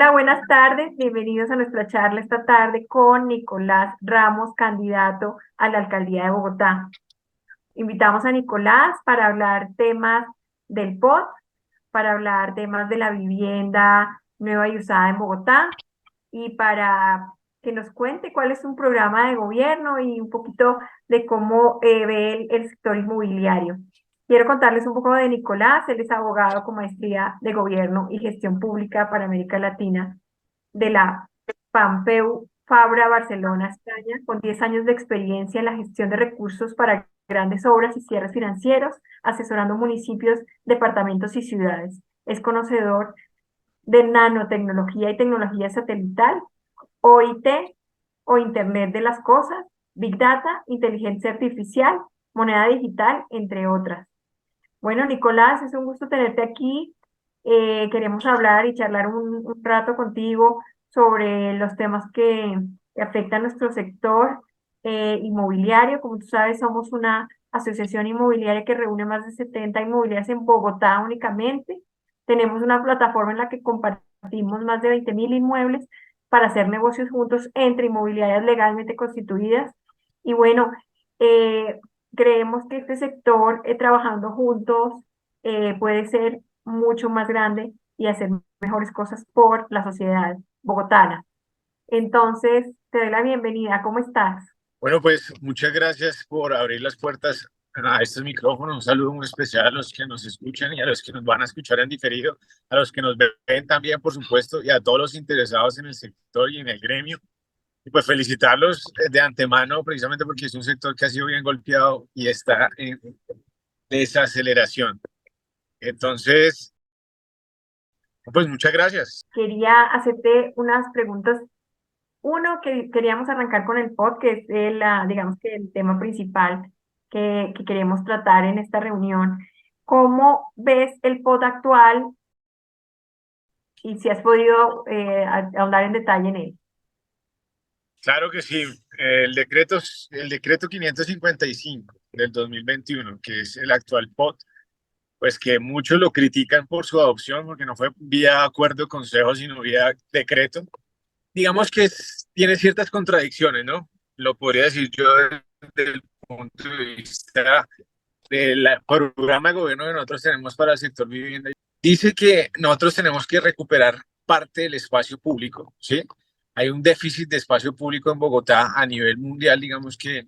Hola, buenas tardes. Bienvenidos a nuestra charla esta tarde con Nicolás Ramos, candidato a la alcaldía de Bogotá. Invitamos a Nicolás para hablar temas del POT, para hablar temas de la vivienda nueva y usada en Bogotá y para que nos cuente cuál es un programa de gobierno y un poquito de cómo ve el sector inmobiliario. Quiero contarles un poco de Nicolás. Él es abogado con maestría de gobierno y gestión pública para América Latina de la Pompeu Fabra Barcelona, España, con 10 años de experiencia en la gestión de recursos para grandes obras y cierres financieros, asesorando municipios, departamentos y ciudades. Es conocedor de nanotecnología y tecnología satelital, OIT o Internet de las Cosas, Big Data, inteligencia artificial, moneda digital, entre otras. Bueno, Nicolás, es un gusto tenerte aquí. Queremos hablar y charlar un rato contigo sobre los temas que afectan a nuestro sector inmobiliario. Como tú sabes, somos una asociación inmobiliaria que reúne más de 70 inmobiliarias en Bogotá únicamente. Tenemos una plataforma en la que compartimos más de 20.000 inmuebles para hacer negocios juntos entre inmobiliarias legalmente constituidas. Y bueno, eh, creemos que este sector, trabajando juntos, puede ser mucho más grande y hacer mejores cosas por la sociedad bogotana. Entonces, te doy la bienvenida. ¿Cómo estás? Bueno, pues muchas gracias por abrir las puertas a estos micrófonos. Un saludo muy especial a los que nos escuchan y a los que nos van a escuchar en diferido, a los que nos ven también, por supuesto, y a todos los interesados en el sector y en el gremio. Y pues felicitarlos de antemano, precisamente porque es un sector que ha sido bien golpeado y está en desaceleración. Entonces, pues muchas gracias. Quería hacerte unas preguntas. Uno, que queríamos arrancar con el POD, que es digamos que el tema principal que queremos tratar en esta reunión. ¿Cómo ves el POD actual y si has podido ahondar en detalle en él? Claro que sí. El decreto 555 del 2021, que es el actual POT, pues que muchos lo critican por su adopción, porque no fue vía acuerdo de consejo, sino vía decreto. Digamos que tiene ciertas contradicciones, ¿no? Lo podría decir yo desde el punto de vista del programa de gobierno que nosotros tenemos para el sector vivienda. Dice que nosotros tenemos que recuperar parte del espacio público, ¿sí? Hay un déficit de espacio público en Bogotá a nivel mundial, digamos que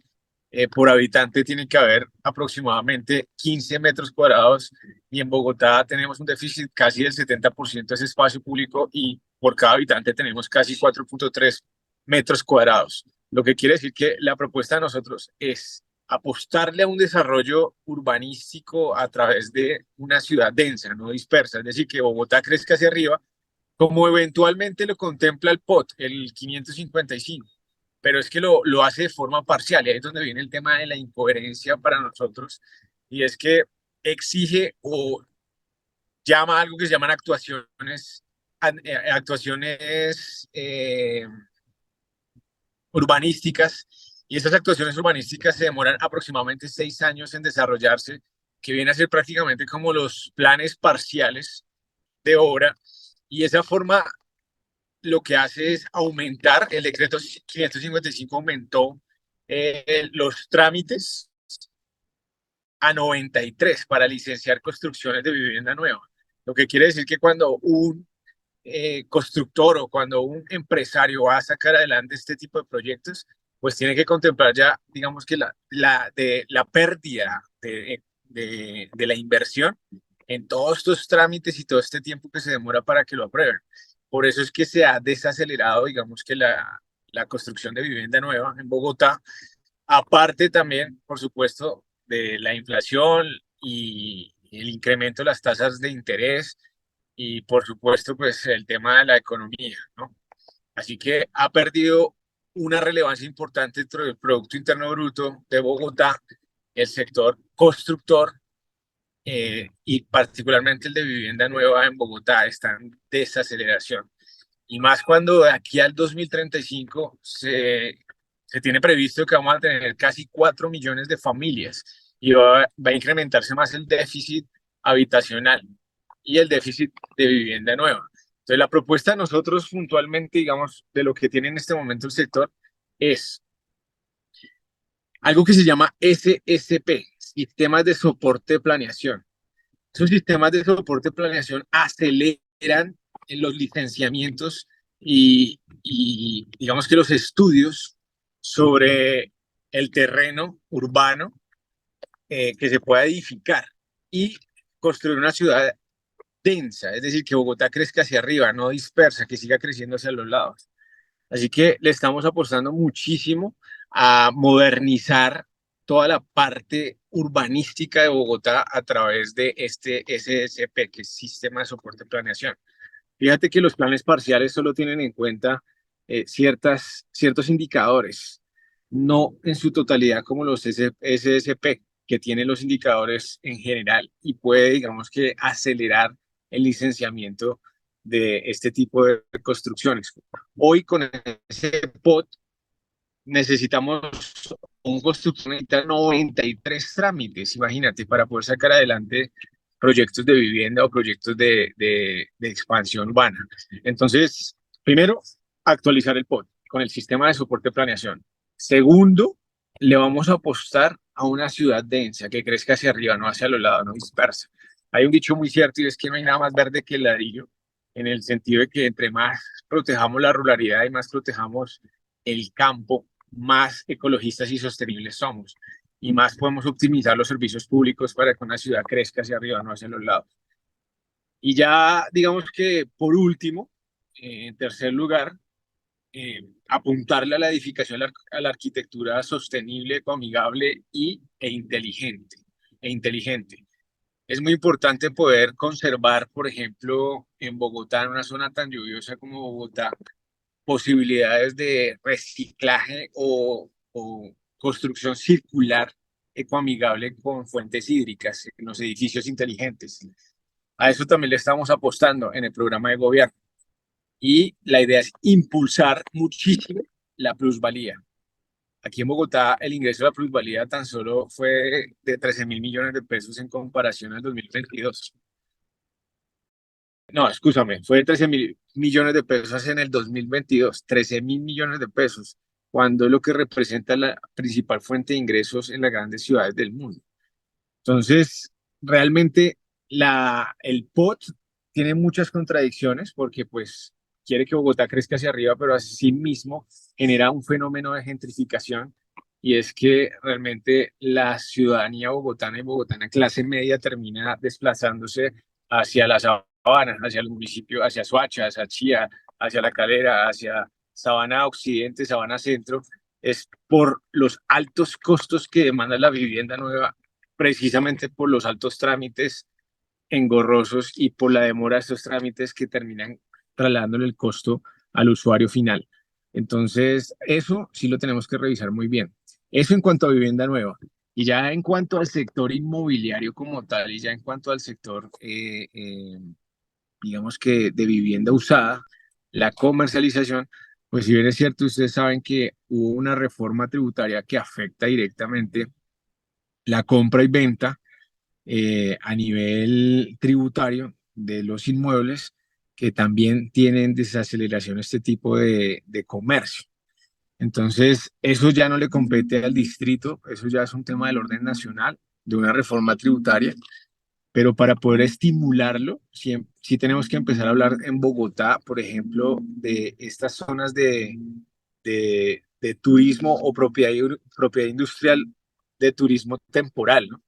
por habitante tiene que haber aproximadamente 15 metros cuadrados y en Bogotá tenemos un déficit casi del 70% de ese espacio público y por cada habitante tenemos casi 4.3 metros cuadrados. Lo que quiere decir que la propuesta de nosotros es apostarle a un desarrollo urbanístico a través de una ciudad densa, no dispersa, es decir, que Bogotá crezca hacia arriba, como eventualmente lo contempla el POT, el 555, pero es que lo hace de forma parcial, y ahí es donde viene el tema de la incoherencia para nosotros, y es que exige o llama a algo que se llaman actuaciones urbanísticas, y esas actuaciones urbanísticas se demoran aproximadamente 6 años en desarrollarse, que viene a ser prácticamente como los planes parciales de obra, y esa forma lo que hace es aumentar, el decreto 555 aumentó los trámites a 93 para licenciar construcciones de vivienda nueva. Lo que quiere decir que cuando un constructor o cuando un empresario va a sacar adelante este tipo de proyectos, pues tiene que contemplar ya, digamos que la pérdida de la inversión en todos estos trámites y todo este tiempo que se demora para que lo aprueben. Por eso es que se ha desacelerado, digamos que la construcción de vivienda nueva en Bogotá, aparte también, por supuesto, de la inflación y el incremento de las tasas de interés y por supuesto, pues el tema de la economía, ¿no? Así que ha perdido una relevancia importante dentro del Producto Interno Bruto de Bogotá, el sector constructor y particularmente el de vivienda nueva en Bogotá está en desaceleración. Y más cuando de aquí al 2035 se tiene previsto que vamos a tener casi 4 millones de familias y va a incrementarse más el déficit habitacional y el déficit de vivienda nueva. Entonces, la propuesta de nosotros puntualmente, digamos, de lo que tiene en este momento el sector, es algo que se llama SSP, Sistemas de Soporte de Planeación. Esos sistemas de soporte de planeación aceleran en los licenciamientos y digamos que los estudios sobre el terreno urbano que se pueda edificar y construir una ciudad densa, es decir, que Bogotá crezca hacia arriba, no dispersa, que siga creciendo hacia los lados. Así que le estamos apostando muchísimo a modernizar toda la parte urbanística de Bogotá a través de este SSP, que es Sistema de Soporte de Planeación. Fíjate que los planes parciales solo tienen en cuenta ciertos indicadores, no en su totalidad como los SSP, que tienen los indicadores en general y puede, digamos que, acelerar el licenciamiento de este tipo de construcciones. Hoy con ese POT necesitamos un constructor necesita 93 trámites, imagínate, para poder sacar adelante proyectos de vivienda o proyectos de expansión urbana. Entonces, primero, actualizar el POT con el sistema de soporte de planeación. Segundo, le vamos a apostar a una ciudad densa que crezca hacia arriba, no hacia los lados, no dispersa. Hay un dicho muy cierto y es que no hay nada más verde que el ladrillo, en el sentido de que entre más protejamos la ruralidad y más protejamos el campo, más ecologistas y sostenibles somos y más podemos optimizar los servicios públicos para que una ciudad crezca hacia arriba, no hacia los lados. Y ya, digamos que por último, en tercer lugar, apuntarle a la edificación, a la arquitectura sostenible, ecoamigable e inteligente. Es muy importante poder conservar, por ejemplo, en Bogotá, en una zona tan lluviosa como Bogotá, posibilidades de reciclaje o construcción circular ecoamigable con fuentes hídricas en los edificios inteligentes. A eso también le estamos apostando en el programa de gobierno. Y la idea es impulsar muchísimo la plusvalía. Aquí en Bogotá el ingreso de la plusvalía tan solo fue de 13.000 millones de pesos en comparación al 2022. No, escúchame, fue de 13.000 millones de pesos en el 2022, 13.000 millones de pesos, cuando es lo que representa la principal fuente de ingresos en las grandes ciudades del mundo. Entonces, realmente el POT tiene muchas contradicciones porque pues quiere que Bogotá crezca hacia arriba, pero así mismo genera un fenómeno de gentrificación y es que realmente la ciudadanía bogotana y bogotana clase media termina desplazándose hacia la sabana, hacia el municipio, hacia Soacha, hacia Chía, hacia La Calera, hacia Sabana Occidente, Sabana Centro, es por los altos costos que demanda la vivienda nueva precisamente por los altos trámites engorrosos y por la demora de estos trámites que terminan trasladándole el costo al usuario final. Entonces, eso sí lo tenemos que revisar muy bien. Eso en cuanto a vivienda nueva. Y ya en cuanto al sector inmobiliario como tal, y ya en cuanto al sector, digamos que de vivienda usada, la comercialización, pues si bien es cierto, ustedes saben que hubo una reforma tributaria que afecta directamente la compra y venta a nivel tributario de los inmuebles que también tienen desaceleración este tipo de comercio. Entonces, eso ya no le compete al distrito, eso ya es un tema del orden nacional, de una reforma tributaria, pero para poder estimularlo, sí, sí tenemos que empezar a hablar en Bogotá, por ejemplo, de estas zonas de turismo o propiedad industrial de turismo temporal, ¿no?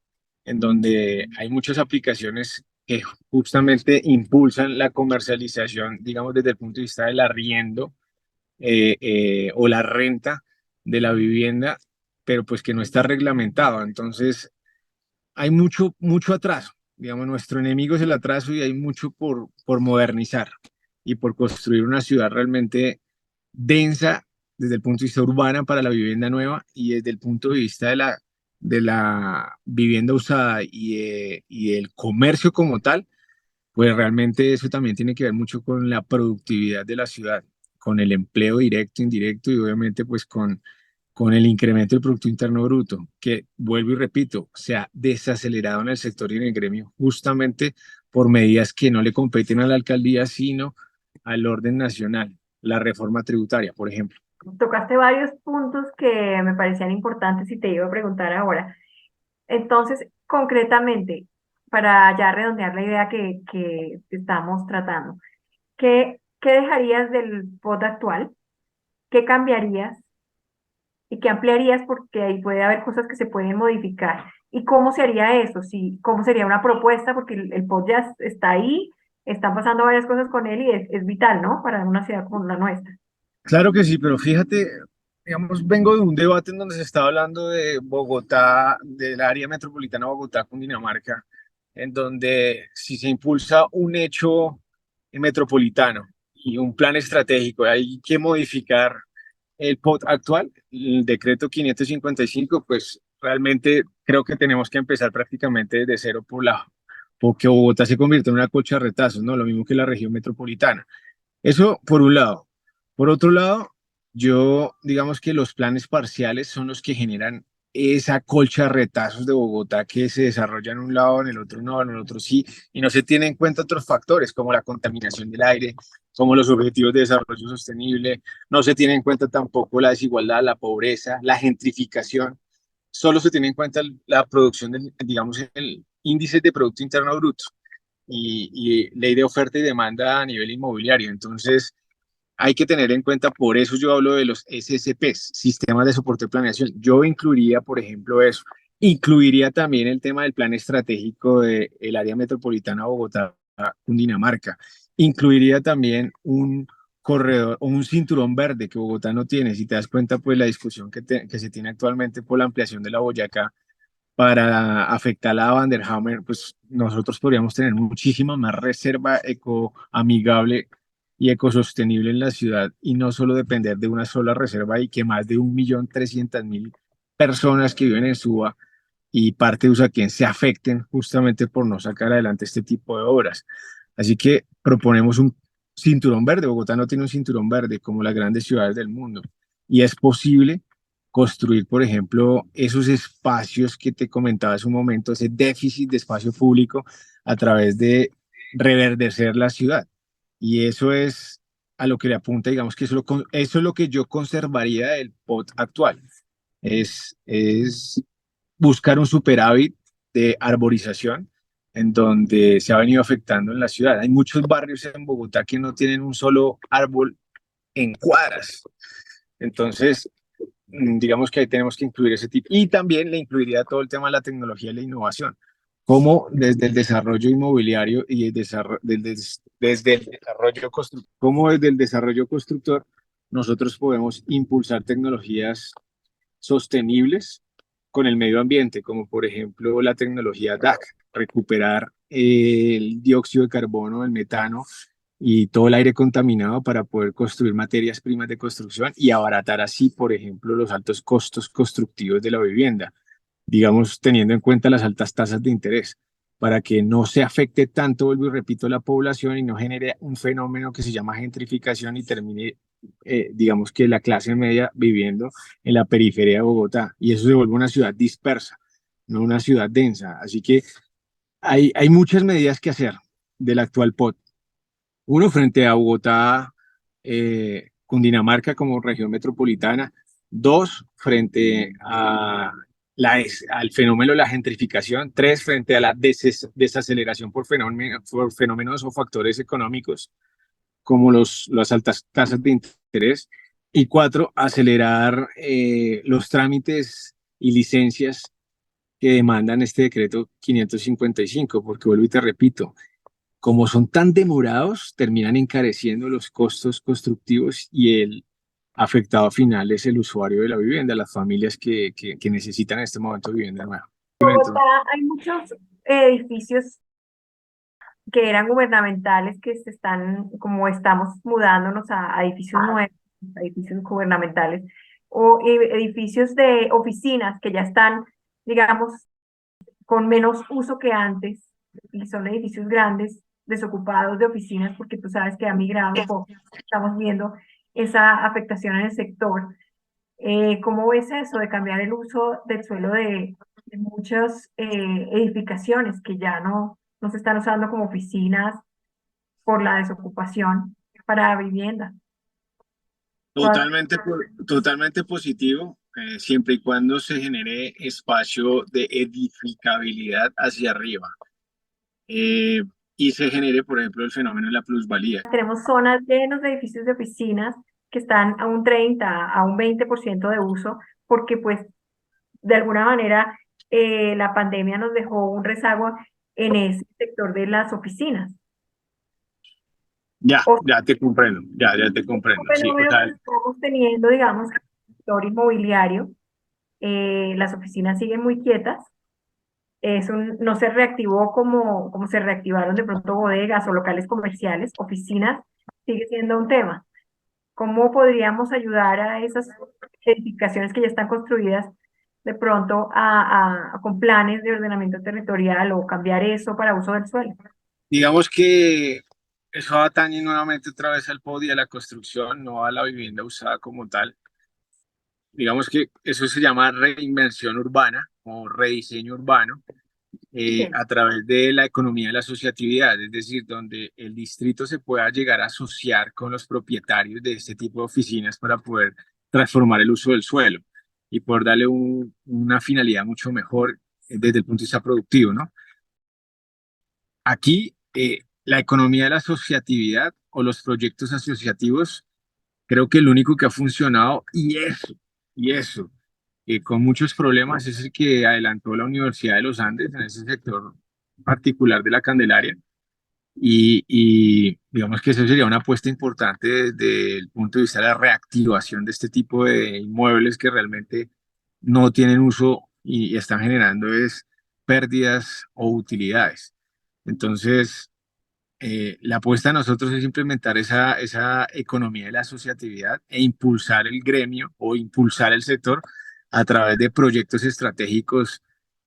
En donde hay muchas aplicaciones que justamente impulsan la comercialización, digamos, desde el punto de vista del arriendo o la renta de la vivienda, pero pues que no está reglamentado. Entonces, hay mucho atraso. Digamos, nuestro enemigo es el atraso y hay mucho por modernizar y por construir una ciudad realmente densa desde el punto de vista urbana para la vivienda nueva y desde el punto de vista de la vivienda usada y el comercio como tal, pues realmente eso también tiene que ver mucho con la productividad de la ciudad, con el empleo directo, indirecto y obviamente pues con el incremento del Producto Interno Bruto, que vuelvo y repito, se ha desacelerado en el sector y en el gremio justamente por medidas que no le competen a la alcaldía, sino al orden nacional, la reforma tributaria, por ejemplo. Tocaste varios puntos que me parecían importantes y te iba a preguntar ahora. Entonces, concretamente, para ya redondear la idea que estamos tratando, ¿qué dejarías del POT actual? ¿Qué cambiarías? ¿Y qué ampliarías? Porque ahí puede haber cosas que se pueden modificar. ¿Y cómo se haría eso? Sí, ¿cómo sería una propuesta? Porque el POT ya está ahí, están pasando varias cosas con él y es vital, ¿no? Para una ciudad como la nuestra. Claro que sí, pero fíjate, digamos, vengo de un debate en donde se estaba hablando de Bogotá, del área metropolitana de Bogotá, Cundinamarca, en donde si se impulsa un hecho metropolitano y un plan estratégico, hay que modificar el POT actual, el decreto 555, pues realmente creo que tenemos que empezar prácticamente desde cero porque Bogotá se convirtió en una colcha de retazos, ¿no? Lo mismo que la región metropolitana. Eso por un lado. Por otro lado, yo digamos que los planes parciales son los que generan esa colcha de retazos de Bogotá que se desarrolla en un lado, en el otro no, en el otro sí, y no se tienen en cuenta otros factores como la contaminación del aire, como los objetivos de desarrollo sostenible, no se tiene en cuenta tampoco la desigualdad, la pobreza, la gentrificación, solo se tiene en cuenta la producción del, digamos, el índice de Producto Interno Bruto y ley de oferta y demanda a nivel inmobiliario. Entonces, hay que tener en cuenta, por eso yo hablo de los SSPs, sistemas de soporte de planeación. Yo incluiría, por ejemplo, eso. Incluiría también el tema del plan estratégico del área metropolitana Bogotá-Cundinamarca. Incluiría también un corredor o un cinturón verde que Bogotá no tiene. Si te das cuenta, pues la discusión que se tiene actualmente por la ampliación de la Boyacá para afectar a Van der Hammer, pues nosotros podríamos tener muchísima más reserva ecoamigable y ecosostenible en la ciudad y no solo depender de una sola reserva y que más de 1.300.000 personas que viven en Suba y parte de Usaquén se afecten justamente por no sacar adelante este tipo de obras. Así que proponemos un cinturón verde. Bogotá no tiene un cinturón verde como las grandes ciudades del mundo y es posible construir, por ejemplo, esos espacios que te comentaba hace un momento, ese déficit de espacio público a través de reverdecer la ciudad. Y eso es a lo que le apunta, digamos que eso es lo que yo conservaría del POT actual. Es buscar un superávit de arborización en donde se ha venido afectando en la ciudad. Hay muchos barrios en Bogotá que no tienen un solo árbol en cuadras. Entonces, digamos que ahí tenemos que incluir ese tipo. Y también le incluiría todo el tema de la tecnología y la innovación. Cómo desde el desarrollo inmobiliario y desde el desarrollo constructor, cómo desde el desarrollo constructor nosotros podemos impulsar tecnologías sostenibles con el medio ambiente, como por ejemplo la tecnología DAC, recuperar el dióxido de carbono, el metano y todo el aire contaminado para poder construir materias primas de construcción y abaratar así, por ejemplo, los altos costos constructivos de la vivienda, digamos, teniendo en cuenta las altas tasas de interés, para que no se afecte tanto, vuelvo y repito, la población y no genere un fenómeno que se llama gentrificación y termine, digamos, que la clase media viviendo en la periferia de Bogotá y eso se vuelve una ciudad dispersa, no una ciudad densa. Así que hay muchas medidas que hacer del actual POT. Uno, frente a Bogotá, Cundinamarca como región metropolitana. Dos, frente a al fenómeno de la gentrificación. Tres, frente a la desaceleración por fenómenos o factores económicos como las altas tasas de interés. Y cuatro, acelerar los trámites y licencias que demandan este decreto 555, porque vuelvo y te repito, como son tan demorados, terminan encareciendo los costos constructivos y el afectado final es el usuario de la vivienda, las familias que necesitan en este momento vivienda nueva. Bogotá hay muchos edificios que eran gubernamentales que se están, como estamos mudándonos a edificios nuevos, a edificios gubernamentales, o edificios de oficinas que ya están, digamos, con menos uso que antes, y son edificios grandes, desocupados de oficinas, porque tú sabes que ha migrado un poco, estamos viendo esa afectación en el sector. ¿Cómo ves eso de cambiar el uso del suelo de muchas edificaciones que ya no se están usando como oficinas por la desocupación? para vivienda. Todas- Totalmente positivo, siempre y cuando se genere espacio de edificabilidad hacia arriba eh, y se genere, por ejemplo, el fenómeno de la plusvalía. Tenemos zonas llenas de edificios de oficinas que están a un 30, a un 20% de uso, porque pues de alguna manera la pandemia nos dejó un rezago en ese sector de las oficinas. Ya, O ya te comprendo, ya te un comprendo, sí, o fenómeno que sea, estamos teniendo, digamos, en el sector inmobiliario, las oficinas siguen muy quietas, no se reactivó como se reactivaron de pronto bodegas o locales comerciales, oficinas sigue siendo un tema. ¿Cómo podríamos ayudar a esas edificaciones que ya están construidas de pronto con planes de ordenamiento territorial o cambiar eso para uso del suelo? digamos que eso atañe nuevamente otra vez al POD y a la construcción, no a la vivienda usada como tal. Digamos que eso se llama reinvención urbana o rediseño urbano Sí. a través de la economía de la asociatividad, es decir, donde el distrito se pueda llegar a asociar con los propietarios de este tipo de oficinas para poder transformar el uso del suelo y poder darle una finalidad mucho mejor desde el punto de vista productivo, ¿no? Aquí, la economía de la asociatividad o los proyectos asociativos, creo que el único que ha funcionado y eso, con muchos problemas, es el que adelantó la Universidad de los Andes en ese sector particular de la Candelaria. Y digamos que eso sería una apuesta importante desde el punto de vista de la reactivación de este tipo de inmuebles que realmente no tienen uso y están generando es pérdidas o utilidades. Entonces, la apuesta de nosotros es implementar esa economía de la asociatividad e impulsar el gremio o impulsar el sector a través de proyectos estratégicos,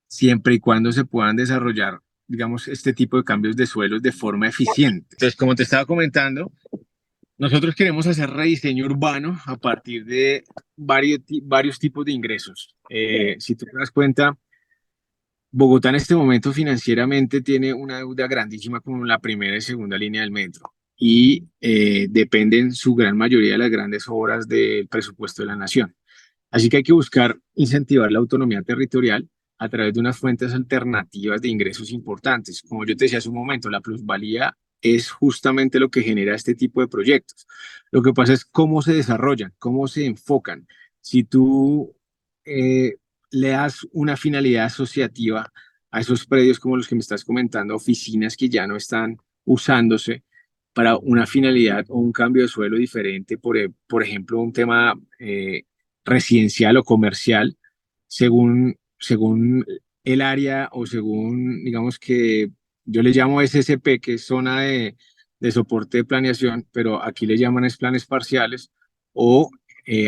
siempre y cuando se puedan desarrollar, digamos, este tipo de cambios de suelos de forma eficiente. Entonces, como te estaba comentando, nosotros queremos hacer rediseño urbano a partir de varios tipos de ingresos. Si tú te das cuenta, Bogotá en este momento financieramente tiene una deuda grandísima con la primera y segunda línea del metro y depende en su gran mayoría de las grandes obras del presupuesto de la nación. Así que hay que buscar incentivar la autonomía territorial a través de unas fuentes alternativas de ingresos importantes. Como yo te decía hace un momento, la plusvalía es justamente lo que genera este tipo de proyectos. Lo que pasa es cómo se desarrollan, cómo se enfocan. Si tú eh, le das una finalidad asociativa a esos predios como los que me estás comentando, oficinas que ya no están usándose para una finalidad o un cambio de suelo diferente, por ejemplo, un tema residencial o comercial, según el área o según, digamos que yo le llamo SSP, que es zona de soporte de planeación, pero aquí le llaman es planes parciales o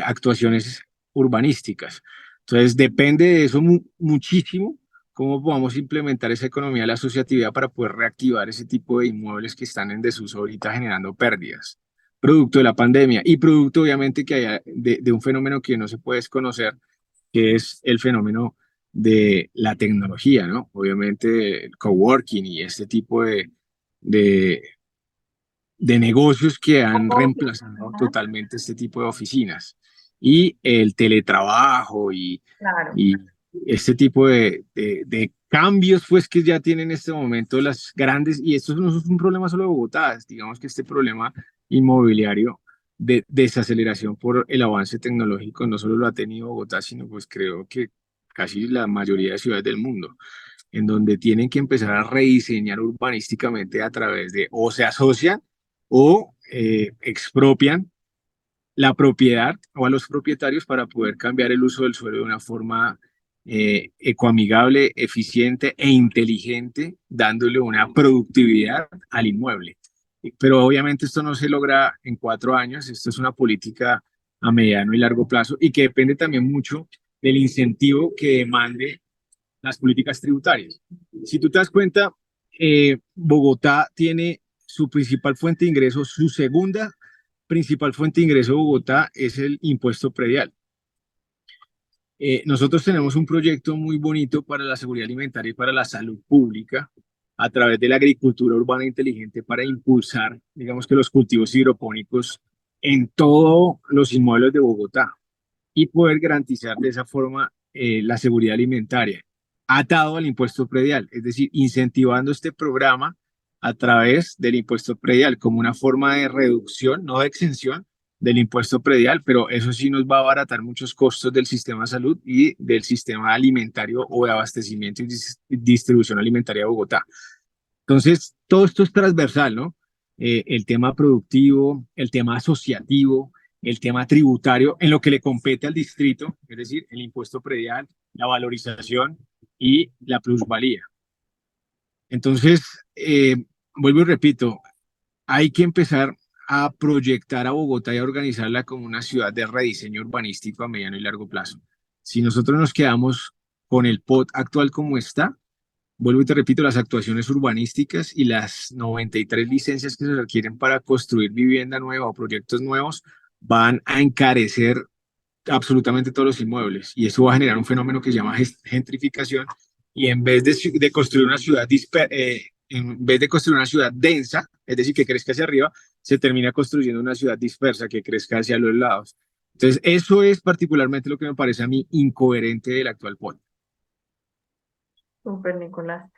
actuaciones urbanísticas. Entonces, depende de eso muchísimo cómo podamos implementar esa economía de la asociatividad para poder reactivar ese tipo de inmuebles que están en desuso ahorita generando pérdidas, producto de la pandemia y producto obviamente que haya de un fenómeno que no se puede desconocer, que es el fenómeno de la tecnología, ¿no? Obviamente el coworking y este tipo de, de negocios que han reemplazado Ajá, totalmente este tipo de oficinas. Y el teletrabajo claro. y este tipo de cambios pues que ya tienen en este momento las grandes, y esto no es un problema solo de Bogotá, digamos que este problema inmobiliario de desaceleración por el avance tecnológico no solo lo ha tenido Bogotá, sino pues creo que casi la mayoría de ciudades del mundo, en donde tienen que empezar a rediseñar urbanísticamente a través de o se asocian o expropian la propiedad o a los propietarios para poder cambiar el uso del suelo de una forma ecoamigable, eficiente e inteligente, dándole una productividad al inmueble. Pero obviamente esto no se logra en 4 años, esto es una política a mediano y largo plazo y que depende también mucho del incentivo que demande las políticas tributarias. Si tú te das cuenta, Bogotá tiene su principal fuente de ingreso, su segunda principal fuente de ingreso de Bogotá es el impuesto predial. Nosotros tenemos un proyecto muy bonito para la seguridad alimentaria y para la salud pública a través de la agricultura urbana inteligente para impulsar, digamos que los cultivos hidropónicos en todos los inmuebles de Bogotá y poder garantizar de esa forma la seguridad alimentaria, atado al impuesto predial, es decir, incentivando este programa a través del impuesto predial como una forma de reducción, no de exención del impuesto predial, pero eso sí nos va a abaratar muchos costos del sistema de salud y del sistema alimentario o de abastecimiento y distribución alimentaria de Bogotá. Entonces, todo esto es transversal, ¿no? El tema productivo, el tema asociativo, el tema tributario, en lo que le compete al distrito, es decir, el impuesto predial, la valorización y la plusvalía. Entonces, vuelvo y repito, hay que empezar a proyectar a Bogotá y a organizarla como una ciudad de rediseño urbanístico a mediano y largo plazo. Si nosotros nos quedamos con el POT actual como está, vuelvo y te repito, las actuaciones urbanísticas y las 93 licencias que se requieren para construir vivienda nueva o proyectos nuevos van a encarecer absolutamente todos los inmuebles y eso va a generar un fenómeno que se llama gentrificación y en vez de construir una ciudad en vez de construir una ciudad densa, es decir, que crezca hacia arriba, se termina construyendo una ciudad dispersa que crezca hacia los lados. Entonces, eso es particularmente lo que me parece a mí incoherente del actual POT. Súper, Nicolás.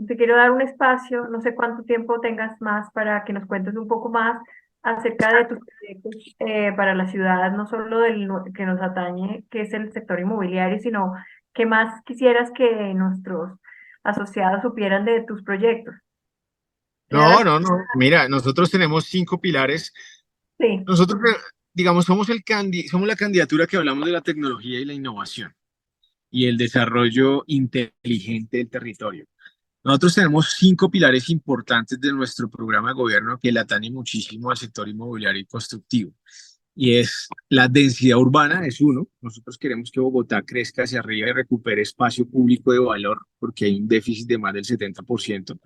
Te quiero dar un espacio, no sé cuánto tiempo tengas más para que nos cuentes un poco más acerca de tus proyectos para la ciudad, no solo que nos atañe, que es el sector inmobiliario, sino qué más quisieras que nuestros asociados supieran de tus proyectos. No, no, no. Mira, nosotros tenemos 5 pilares. Sí, Nosotros, digamos, somos la candidatura que hablamos de la tecnología y la innovación y el desarrollo inteligente del territorio. Nosotros tenemos 5 pilares importantes de nuestro programa de gobierno que le atañen muchísimo al sector inmobiliario y constructivo. Y es la densidad urbana, es uno. Nosotros queremos que Bogotá crezca hacia arriba y recupere espacio público de valor porque hay un déficit de más del 70%.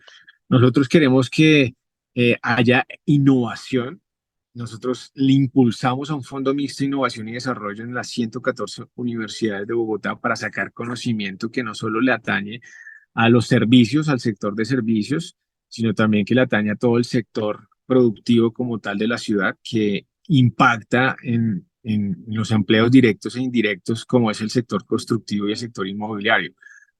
Nosotros queremos que haya innovación. Nosotros le impulsamos a un fondo mixto de innovación y desarrollo en las 114 universidades de Bogotá para sacar conocimiento que no solo le atañe a los servicios, al sector de servicios, sino también que le atañe a todo el sector productivo como tal de la ciudad, que impacta en los empleos directos e indirectos, como es el sector constructivo y el sector inmobiliario.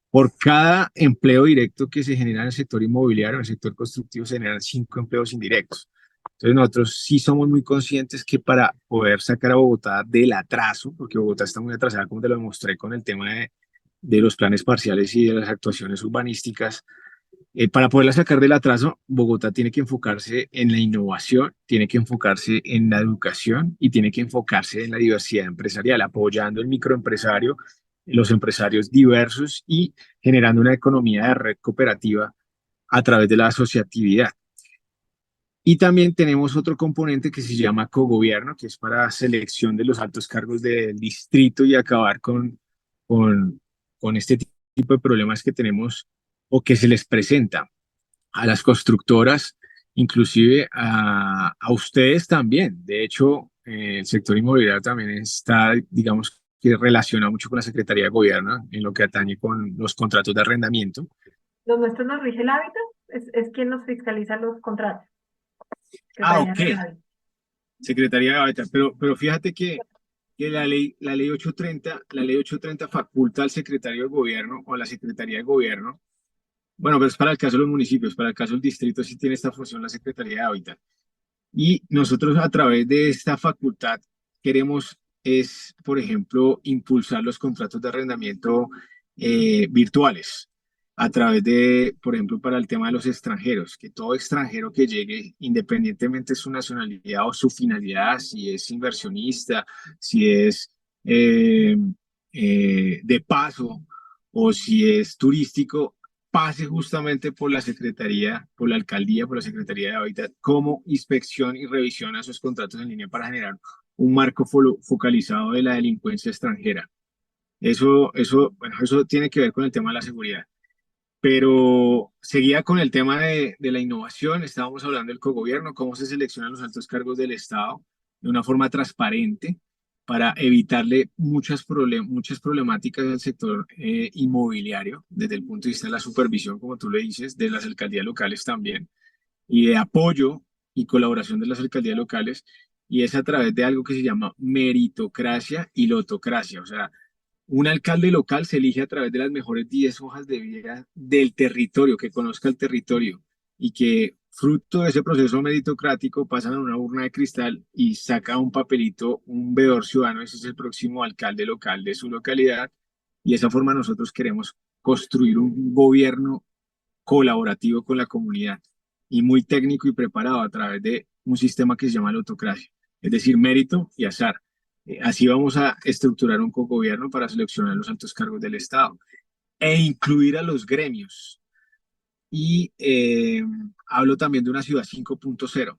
Por cada empleo directo que se genera en el sector inmobiliario, en el sector constructivo se generan 5 empleos indirectos. Entonces nosotros sí somos muy conscientes que para poder sacar a Bogotá del atraso, porque Bogotá está muy atrasada, como te lo demostré con el tema de los planes parciales y de las actuaciones urbanísticas, para poderla sacar del atraso, Bogotá tiene que enfocarse en la innovación, tiene que enfocarse en la educación y tiene que enfocarse en la diversidad empresarial, apoyando el microempresario, los empresarios diversos y generando una economía de red cooperativa a través de la asociatividad. Y también tenemos otro componente que se llama cogobierno, que es para selección de los altos cargos del distrito y acabar con, con este tipo de problemas que tenemos o que se les presenta a las constructoras, inclusive a ustedes también. De hecho, el sector inmobiliario también está, digamos, que relaciona mucho con la Secretaría de Gobierno en lo que atañe con los contratos de arrendamiento. los nuestros nos rige el hábitat, es quien nos fiscaliza los contratos, Ah, Secretaría ok. del Hábitat. Secretaría de Hábitat, pero fíjate que la ley 830 faculta al secretario de Gobierno o a la Secretaría de Gobierno. Bueno, pero es para el caso de los municipios, para el caso del distrito sí tiene esta función la Secretaría de Hábitat. Y nosotros a través de esta facultad queremos es, por ejemplo, impulsar los contratos de arrendamiento virtuales a través de, por ejemplo, para el tema de los extranjeros, que todo extranjero que llegue, independientemente de su nacionalidad o su finalidad, si es inversionista, si es eh, de paso o si es turístico, pase justamente por la Secretaría, por la Alcaldía, por la Secretaría de Hábitat, como inspección y revisión a sus contratos en línea para generar un marco focalizado de la delincuencia extranjera. Bueno, eso tiene que ver con el tema de la seguridad. Pero seguía con el tema de la innovación, estábamos hablando del cogobierno, cómo se seleccionan los altos cargos del Estado de una forma transparente, para evitarle muchas problemáticas al sector inmobiliario, desde el punto de vista de la supervisión, como tú le dices, de las alcaldías locales también, y de apoyo y colaboración de las alcaldías locales, y es a través de algo que se llama meritocracia y lotocracia. O sea, un alcalde local se elige a través de las mejores 10 hojas de vida del territorio, que conozca el territorio y que fruto de ese proceso meritocrático pasan a una urna de cristal y saca un papelito, un veedor ciudadano, ese es el próximo alcalde local de su localidad. Y de esa forma nosotros queremos construir un gobierno colaborativo con la comunidad y muy técnico y preparado a través de un sistema que se llama la autocracia, es decir, mérito y azar. Así vamos a estructurar un cogobierno para seleccionar los altos cargos del Estado e incluir a los gremios. Y hablo también de una ciudad 5.0.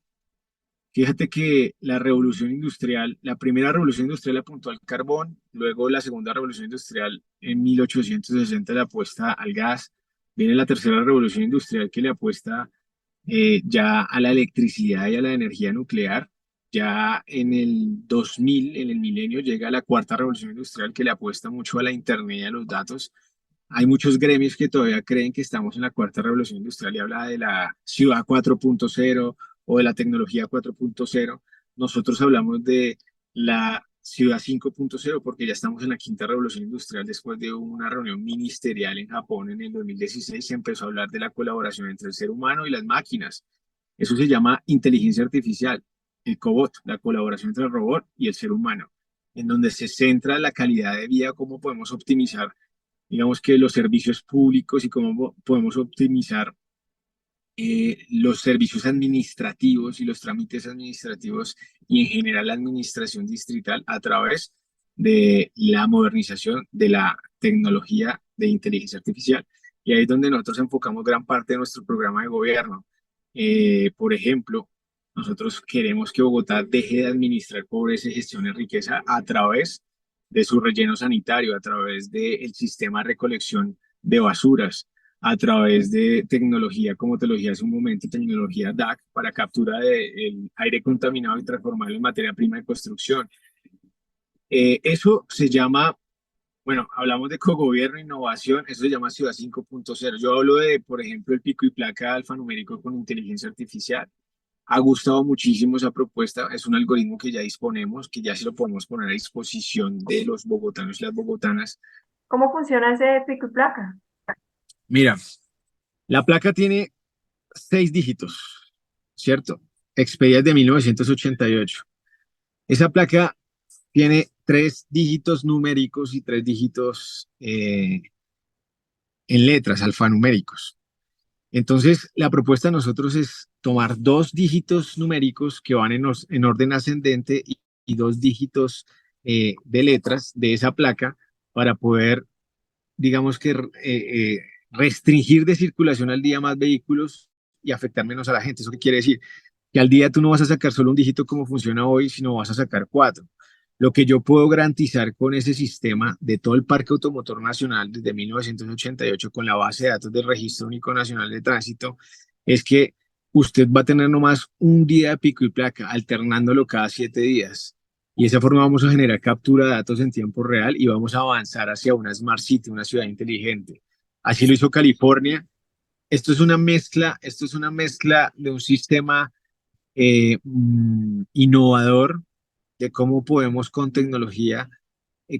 Fíjate que la revolución industrial, la primera revolución industrial apuntó al carbón, luego la segunda revolución industrial en 1860 le apuesta al gas, viene la tercera revolución industrial que le apuesta ya a la electricidad y a la energía nuclear. Ya en el 2000, en el milenio, llega la cuarta revolución industrial que le apuesta mucho a la internet y a los datos. Hay muchos gremios que todavía creen que estamos en la cuarta revolución industrial y habla de la ciudad 4.0 o de la tecnología 4.0. Nosotros hablamos de la ciudad 5.0 porque ya estamos en la quinta revolución industrial. Después de una reunión ministerial en Japón en el 2016 se empezó a hablar de la colaboración entre el ser humano y las máquinas. Eso se llama inteligencia artificial, el cobot, la colaboración entre el robot y el ser humano, en donde se centra la calidad de vida, cómo podemos optimizar, digamos que los servicios públicos y cómo podemos optimizar los servicios administrativos y los trámites administrativos y en general la administración distrital a través de la modernización de la tecnología de inteligencia artificial. Y ahí es donde nosotros enfocamos gran parte de nuestro programa de gobierno. Por ejemplo, nosotros queremos que Bogotá deje de administrar pobreza y gestione riqueza a través de su relleno sanitario, a través del sistema de recolección de basuras, a través de tecnología, como te lo dije hace un momento, tecnología DAC para captura del aire contaminado y transformarlo en materia prima de construcción. Eso se llama, bueno, hablamos de cogobierno, innovación, eso se llama Ciudad 5.0. Yo hablo de, por ejemplo, el pico y placa alfanumérico con inteligencia artificial. Ha gustado muchísimo esa propuesta, es un algoritmo que ya disponemos, que ya se lo podemos poner a disposición de los bogotanos y las bogotanas. ¿Cómo funciona ese pico y placa? Mira, la placa tiene 6 dígitos, ¿cierto? Expedida de 1988. Esa placa tiene 3 dígitos numéricos y 3 dígitos en letras alfanuméricos. Entonces, la propuesta de nosotros es tomar 2 dígitos numéricos que van en orden ascendente y 2 dígitos de letras de esa placa para poder, digamos que, restringir de circulación al día más vehículos y afectar menos a la gente. ¿Eso qué quiere decir? Que al día tú no vas a sacar solo un dígito como funciona hoy, sino vas a sacar 4. Lo que yo puedo garantizar con ese sistema de todo el parque automotor nacional desde 1988 con la base de datos del Registro Único Nacional de Tránsito es que usted va a tener nomás un día de pico y placa, alternándolo cada 7 días. Y de esa forma vamos a generar captura de datos en tiempo real y vamos a avanzar hacia una Smart City, una ciudad inteligente. Así lo hizo California. Esto es una mezcla de un sistema innovador de cómo podemos con tecnología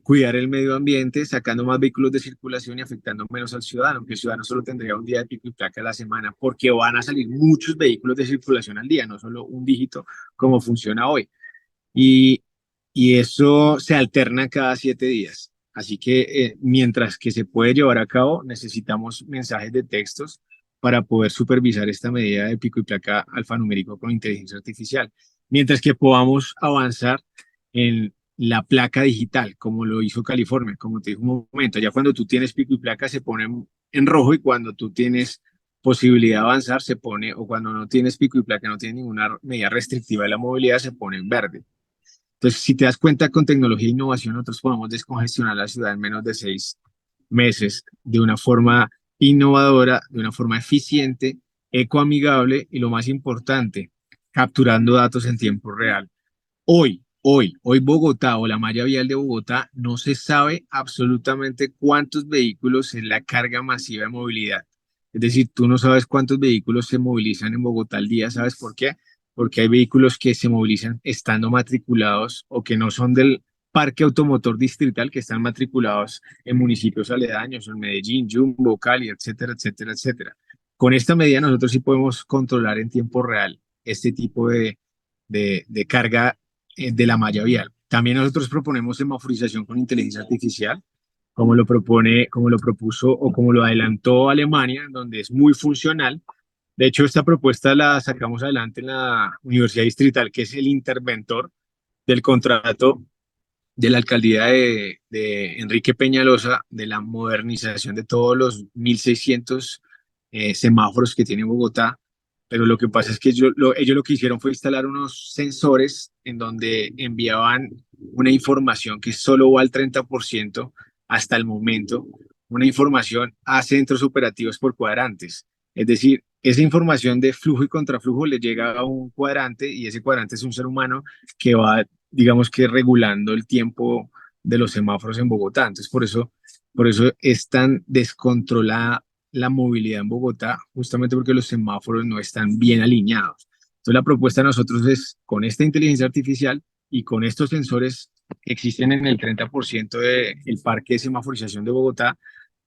cuidar el medio ambiente, sacando más vehículos de circulación y afectando menos al ciudadano, que el ciudadano solo tendría un día de pico y placa a la semana, porque van a salir muchos vehículos de circulación al día, no solo un dígito como funciona hoy. Y, y eso se alterna cada 7 días. Así que mientras que se puede llevar a cabo, necesitamos mensajes de textos para poder supervisar esta medida de pico y placa alfanumérico con inteligencia artificial. Mientras que podamos avanzar en la placa digital, como lo hizo California, como te dije un momento, ya cuando tú tienes pico y placa se pone en rojo y cuando tú tienes posibilidad de avanzar se pone, o cuando no tienes pico y placa, no tienes ninguna medida restrictiva de la movilidad, se pone en verde. Entonces, si te das cuenta, con tecnología e innovación, nosotros podemos descongestionar la ciudad en menos de 6 meses de una forma innovadora, de una forma eficiente, ecoamigable y lo más importante, capturando datos en tiempo real. Hoy, Hoy Bogotá o la malla vial de Bogotá no se sabe absolutamente cuántos vehículos es la carga masiva de movilidad. Es decir, tú no sabes cuántos vehículos se movilizan en Bogotá al día. ¿Sabes por qué? Porque hay vehículos que se movilizan estando matriculados o que no son del parque automotor distrital, que están matriculados en municipios aledaños, en Medellín, Jumbo, Cali, etcétera, etcétera, etcétera. Con esta medida nosotros sí podemos controlar en tiempo real este tipo de carga de la malla vial. También nosotros proponemos semaforización con inteligencia artificial, como lo propuso o como lo adelantó Alemania, donde es muy funcional. De hecho, esta propuesta la sacamos adelante en la Universidad Distrital, que es el interventor del contrato de la alcaldía de Enrique Peñalosa, de la modernización de todos los 1.600 semáforos que tiene Bogotá. Pero lo que pasa es que ellos lo que hicieron fue instalar unos sensores en donde enviaban una información que solo va al 30% hasta el momento, una información a centros operativos por cuadrantes. Es decir, esa información de flujo y contraflujo le llega a un cuadrante y ese cuadrante es un ser humano que va, digamos que regulando el tiempo de los semáforos en Bogotá. Entonces, por eso es tan descontrolada la movilidad en Bogotá, justamente porque los semáforos no están bien alineados. Entonces, la propuesta de nosotros es, con esta inteligencia artificial y con estos sensores que existen en el 30% del parque de semaforización de Bogotá,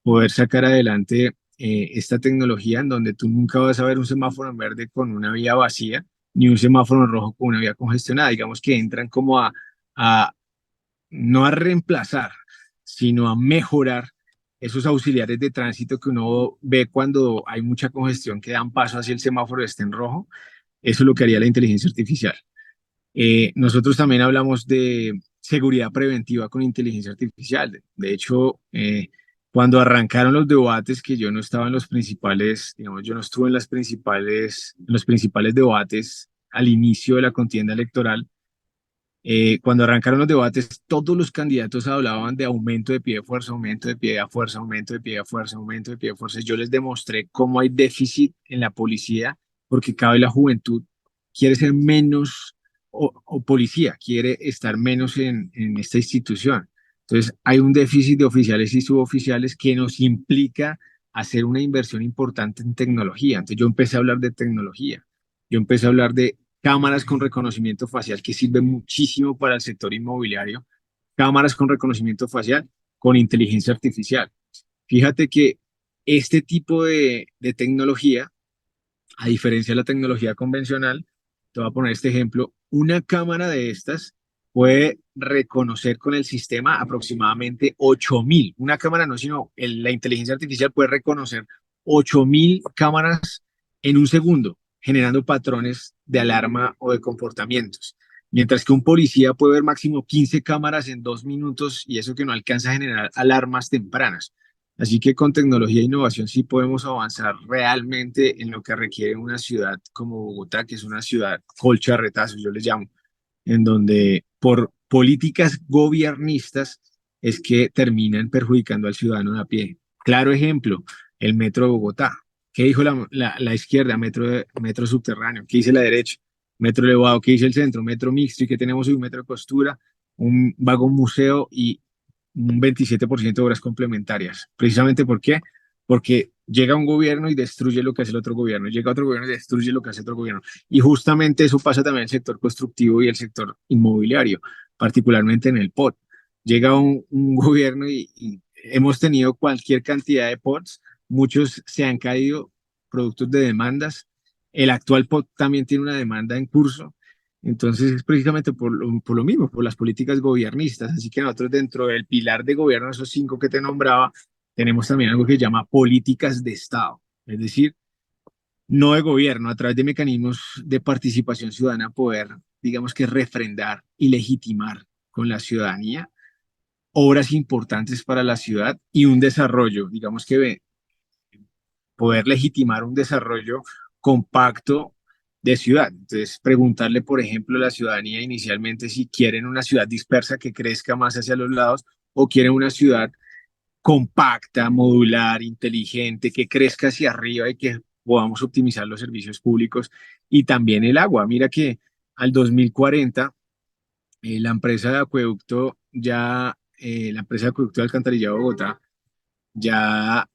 poder sacar adelante esta tecnología en donde tú nunca vas a ver un semáforo en verde con una vía vacía, ni un semáforo en rojo con una vía congestionada. Digamos que entran como a no a reemplazar, sino a mejorar esos auxiliares de tránsito que uno ve cuando hay mucha congestión que dan paso hacia el semáforo esté en rojo. Eso es lo que haría la inteligencia artificial. Nosotros también hablamos de seguridad preventiva con inteligencia artificial. De hecho, cuando arrancaron los debates, que yo no estaba en los principales, digamos, yo no estuve en los principales debates al inicio de la contienda electoral, cuando arrancaron los debates, todos los candidatos hablaban de aumento de pie de fuerza, aumento de pie de fuerza, aumento de pie de fuerza, aumento de pie de fuerza. Yo les demostré cómo hay déficit en la policía, porque cada vez la juventud quiere ser menos o policía, quiere estar menos en esta institución. Entonces, hay un déficit de oficiales y suboficiales que nos implica hacer una inversión importante en tecnología. Entonces, yo empecé a hablar de tecnología. Yo empecé a hablar de cámaras con reconocimiento facial que sirven muchísimo para el sector inmobiliario, cámaras con reconocimiento facial con inteligencia artificial. Fíjate que este tipo de tecnología, a diferencia de la tecnología convencional, te voy a poner este ejemplo, una cámara de estas puede reconocer con el sistema aproximadamente 8.000, una cámara no, sino la inteligencia artificial puede reconocer 8.000 cámaras en un segundo, generando patrones de alarma o de comportamientos. Mientras que un policía puede ver máximo 15 cámaras en 2 minutos y eso que no alcanza a generar alarmas tempranas. Así que con tecnología e innovación sí podemos avanzar realmente en lo que requiere una ciudad como Bogotá, que es una ciudad colcha de retazos, yo les llamo, en donde por políticas gobiernistas es que terminan perjudicando al ciudadano de a pie. Claro ejemplo, el metro de Bogotá. ¿Qué dijo la izquierda? Metro subterráneo. ¿Qué dice la derecha? Metro elevado. ¿Qué dice el centro? Metro mixto. ¿Y qué tenemos hoy? Un metro de costura, un vagón museo y un 27% de obras complementarias. ¿Precisamente por qué? Porque llega un gobierno y destruye lo que hace el otro gobierno, llega otro gobierno y destruye lo que hace otro gobierno. Y justamente eso pasa también en el sector constructivo y el sector inmobiliario, particularmente en el POT. Llega un gobierno y hemos tenido cualquier cantidad de POTs, muchos se han caído productos de demandas. El actual POT también tiene una demanda en curso. Entonces es precisamente por lo mismo, por las políticas gobiernistas. Así que nosotros dentro del pilar de gobierno, esos 5 que te nombraba, tenemos también algo que se llama políticas de Estado. Es decir, no de gobierno, a través de mecanismos de participación ciudadana, poder, digamos que refrendar y legitimar con la ciudadanía obras importantes para la ciudad y un desarrollo, digamos que poder legitimar un desarrollo compacto de ciudad. Entonces, preguntarle, por ejemplo, a la ciudadanía inicialmente si quieren una ciudad dispersa que crezca más hacia los lados o quieren una ciudad compacta, modular, inteligente, que crezca hacia arriba y que podamos optimizar los servicios públicos y también el agua. Mira que al 2040 la empresa de acueducto ya, la empresa de acueducto de Alcantarillado de Bogotá ya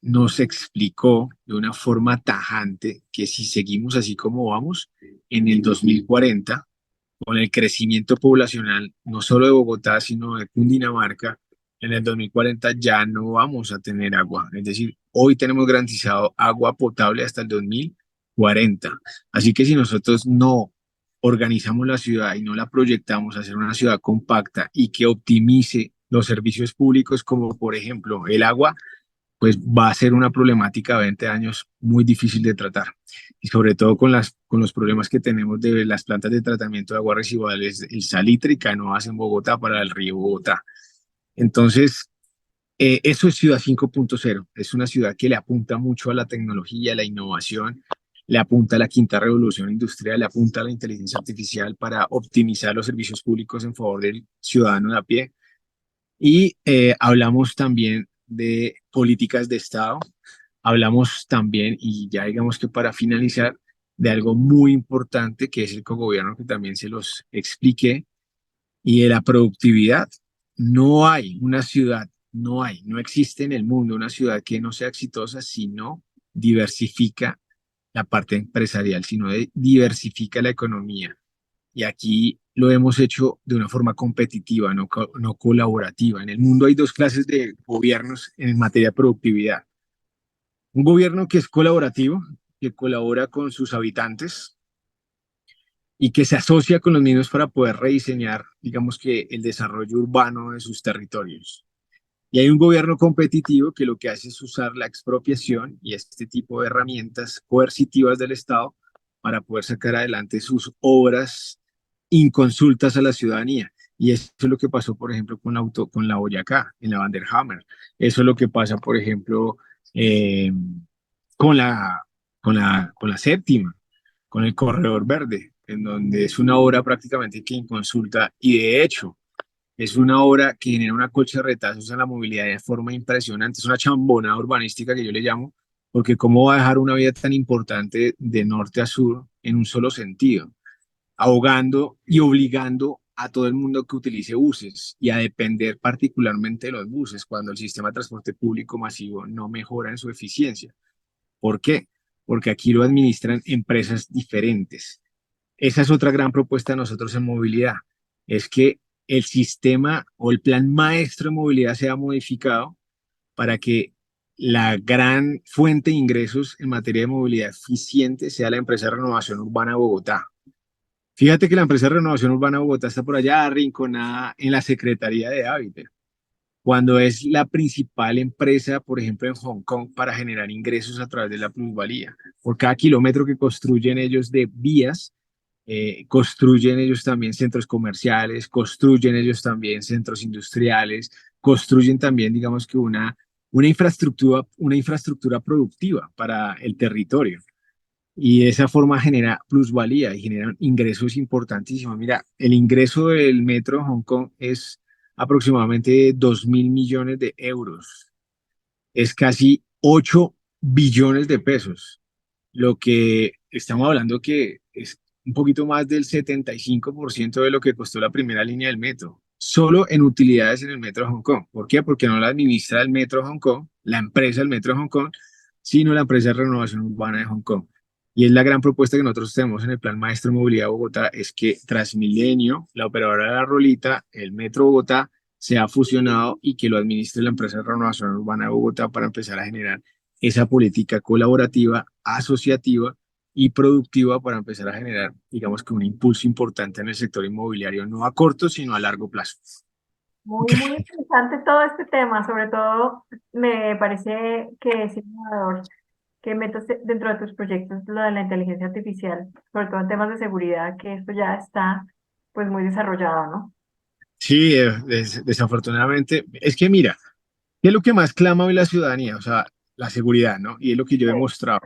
nos explicó de una forma tajante que si seguimos así como vamos, en el 2040, con el crecimiento poblacional, no solo de Bogotá, sino de Cundinamarca, en el 2040 ya no vamos a tener agua. Es decir, hoy tenemos garantizado agua potable hasta el 2040. Así que si nosotros no organizamos la ciudad y no la proyectamos a ser una ciudad compacta y que optimice los servicios públicos, como por ejemplo el agua, pues va a ser una problemática a 20 años muy difícil de tratar. Y sobre todo con los problemas que tenemos de las plantas de tratamiento de aguas residuales, el salitre y canoas en Bogotá para el río Bogotá. Entonces, eso es Ciudad 5.0. Es una ciudad que le apunta mucho a la tecnología, a la innovación, le apunta a la quinta revolución industrial, le apunta a la inteligencia artificial para optimizar los servicios públicos en favor del ciudadano de a pie. Y hablamos también de políticas de Estado, hablamos también, y ya digamos que para finalizar, de algo muy importante que es el cogobierno, que también se los expliqué, y de la productividad. No hay una ciudad, no existe en el mundo una ciudad que no sea exitosa si no diversifica la parte empresarial, sino diversifica la economía. Y aquí lo hemos hecho de una forma competitiva, no colaborativa. En el mundo hay dos clases de gobiernos en materia de productividad. Un gobierno que es colaborativo, que colabora con sus habitantes y que se asocia con los mismos para poder rediseñar, digamos que, el desarrollo urbano de sus territorios. Y hay un gobierno competitivo que lo que hace es usar la expropiación y este tipo de herramientas coercitivas del Estado para poder sacar adelante sus obras inconsultas a la ciudadanía. Y eso es lo que pasó, por ejemplo, con la Boyacá, en la Vanderhammer. Eso es lo que pasa, por ejemplo, eh, con con la séptima, con el Corredor Verde, en donde es una obra prácticamente que inconsulta y de hecho es una obra que genera una colcha de retazos en la movilidad de forma impresionante. Es una chambonada urbanística que yo le llamo, porque cómo va a dejar una vía tan importante de norte a sur en un solo sentido, ahogando y obligando a todo el mundo que utilice buses y a depender particularmente de los buses cuando el sistema de transporte público masivo no mejora en su eficiencia. ¿Por qué? Porque aquí lo administran empresas diferentes. Esa es otra gran propuesta de nosotros en movilidad, es que el sistema o el plan maestro de movilidad sea modificado para que la gran fuente de ingresos en materia de movilidad eficiente sea la empresa de renovación urbana de Bogotá. Fíjate que la empresa de renovación urbana de Bogotá está por allá arrinconada en la Secretaría de Hábitat, cuando es la principal empresa, por ejemplo, en Hong Kong para generar ingresos a través de la plusvalía. Por cada kilómetro que construyen ellos de vías, construyen ellos también centros comerciales, construyen ellos también centros industriales, construyen también, digamos que una infraestructura productiva para el territorio. Y de esa forma genera plusvalía y genera ingresos importantísimos. Mira, el ingreso del metro de Hong Kong es aproximadamente 2.000 millones de euros. Es casi 8 billones de pesos, lo que estamos hablando que es un poquito más del 75% de lo que costó la primera línea del metro, solo en utilidades en el metro de Hong Kong. ¿Por qué? Porque no la administra el metro de Hong Kong, la empresa del metro de Hong Kong, sino la empresa de renovación urbana de Hong Kong. Y es la gran propuesta que nosotros tenemos en el Plan Maestro de Movilidad de Bogotá, es que Transmilenio, la operadora de la Rolita, el Metro Bogotá, se ha fusionado y que lo administre la empresa de renovación urbana de Bogotá para empezar a generar esa política colaborativa, asociativa y productiva para empezar a generar, digamos que un impulso importante en el sector inmobiliario, no a corto, sino a largo plazo. Muy, muy interesante todo este tema, sobre todo me parece que es innovador que metas dentro de tus proyectos lo de la inteligencia artificial, sobre todo en temas de seguridad, que esto ya está pues muy desarrollado, ¿no? Sí, desafortunadamente, es que mira, ¿qué es lo que más clama hoy la ciudadanía? O sea, la seguridad, ¿no? Y es lo que yo he Sí. mostrado.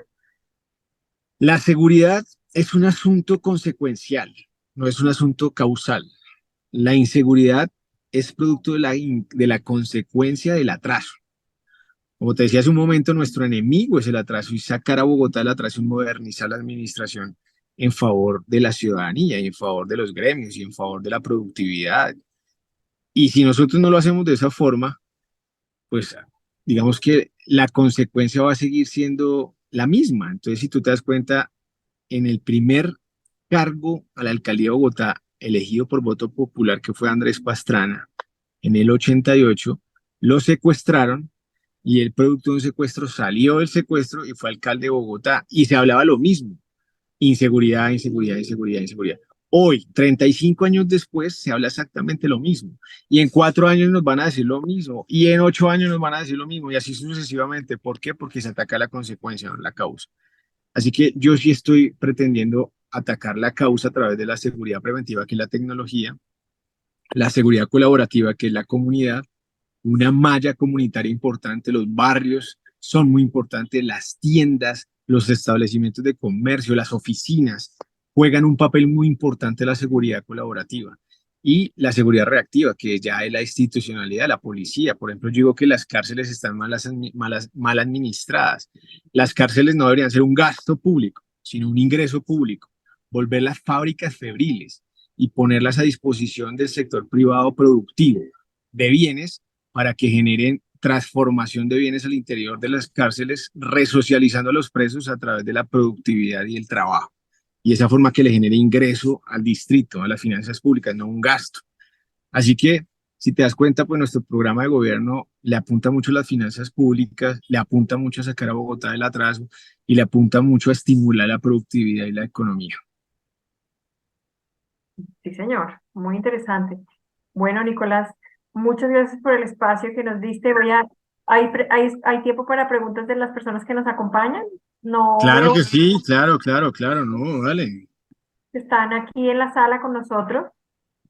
La seguridad es un asunto consecuencial, no es un asunto causal. La inseguridad es producto de de la consecuencia del atraso. Como te decía hace un momento, nuestro enemigo es el atraso y sacar a Bogotá del atraso y modernizar la administración en favor de la ciudadanía y en favor de los gremios y en favor de la productividad. Y si nosotros no lo hacemos de esa forma, pues digamos que la consecuencia va a seguir siendo la misma. Entonces, si tú te das cuenta, en el primer cargo a la alcaldía de Bogotá, elegido por voto popular, que fue Andrés Pastrana, en el 88, lo secuestraron y el producto de un secuestro salió del secuestro y fue alcalde de Bogotá y se hablaba lo mismo. Inseguridad, inseguridad, inseguridad, inseguridad. Hoy, 35 años después, se habla exactamente lo mismo. Y en 4 años nos van a decir lo mismo. Y en 8 años nos van a decir lo mismo. Y así sucesivamente. ¿Por qué? Porque se ataca la consecuencia, no la causa. Así que yo sí estoy pretendiendo atacar la causa a través de la seguridad preventiva, que es la tecnología, la seguridad colaborativa, que es la comunidad, una malla comunitaria importante, los barrios son muy importantes, las tiendas, los establecimientos de comercio, las oficinas juegan un papel muy importante en la seguridad colaborativa y la seguridad reactiva, que ya es la institucionalidad, la policía. Por ejemplo, yo digo que las cárceles están mal administradas. Las cárceles no deberían ser un gasto público, sino un ingreso público. Volver las fábricas febriles y ponerlas a disposición del sector privado productivo de bienes para que generen transformación de bienes al interior de las cárceles, resocializando a los presos a través de la productividad y el trabajo. Y esa forma que le genere ingreso al distrito, a las finanzas públicas, no un gasto. Así que, si te das cuenta, pues nuestro programa de gobierno le apunta mucho a las finanzas públicas, le apunta mucho a sacar a Bogotá del atraso y le apunta mucho a estimular la productividad y la economía. Sí, señor, muy interesante. Bueno, Nicolás, muchas gracias por el espacio que nos diste. ¿Hay tiempo para preguntas de las personas que nos acompañan? No Claro veo que sí, claro, claro, claro, no, vale. que están aquí en la sala con nosotros.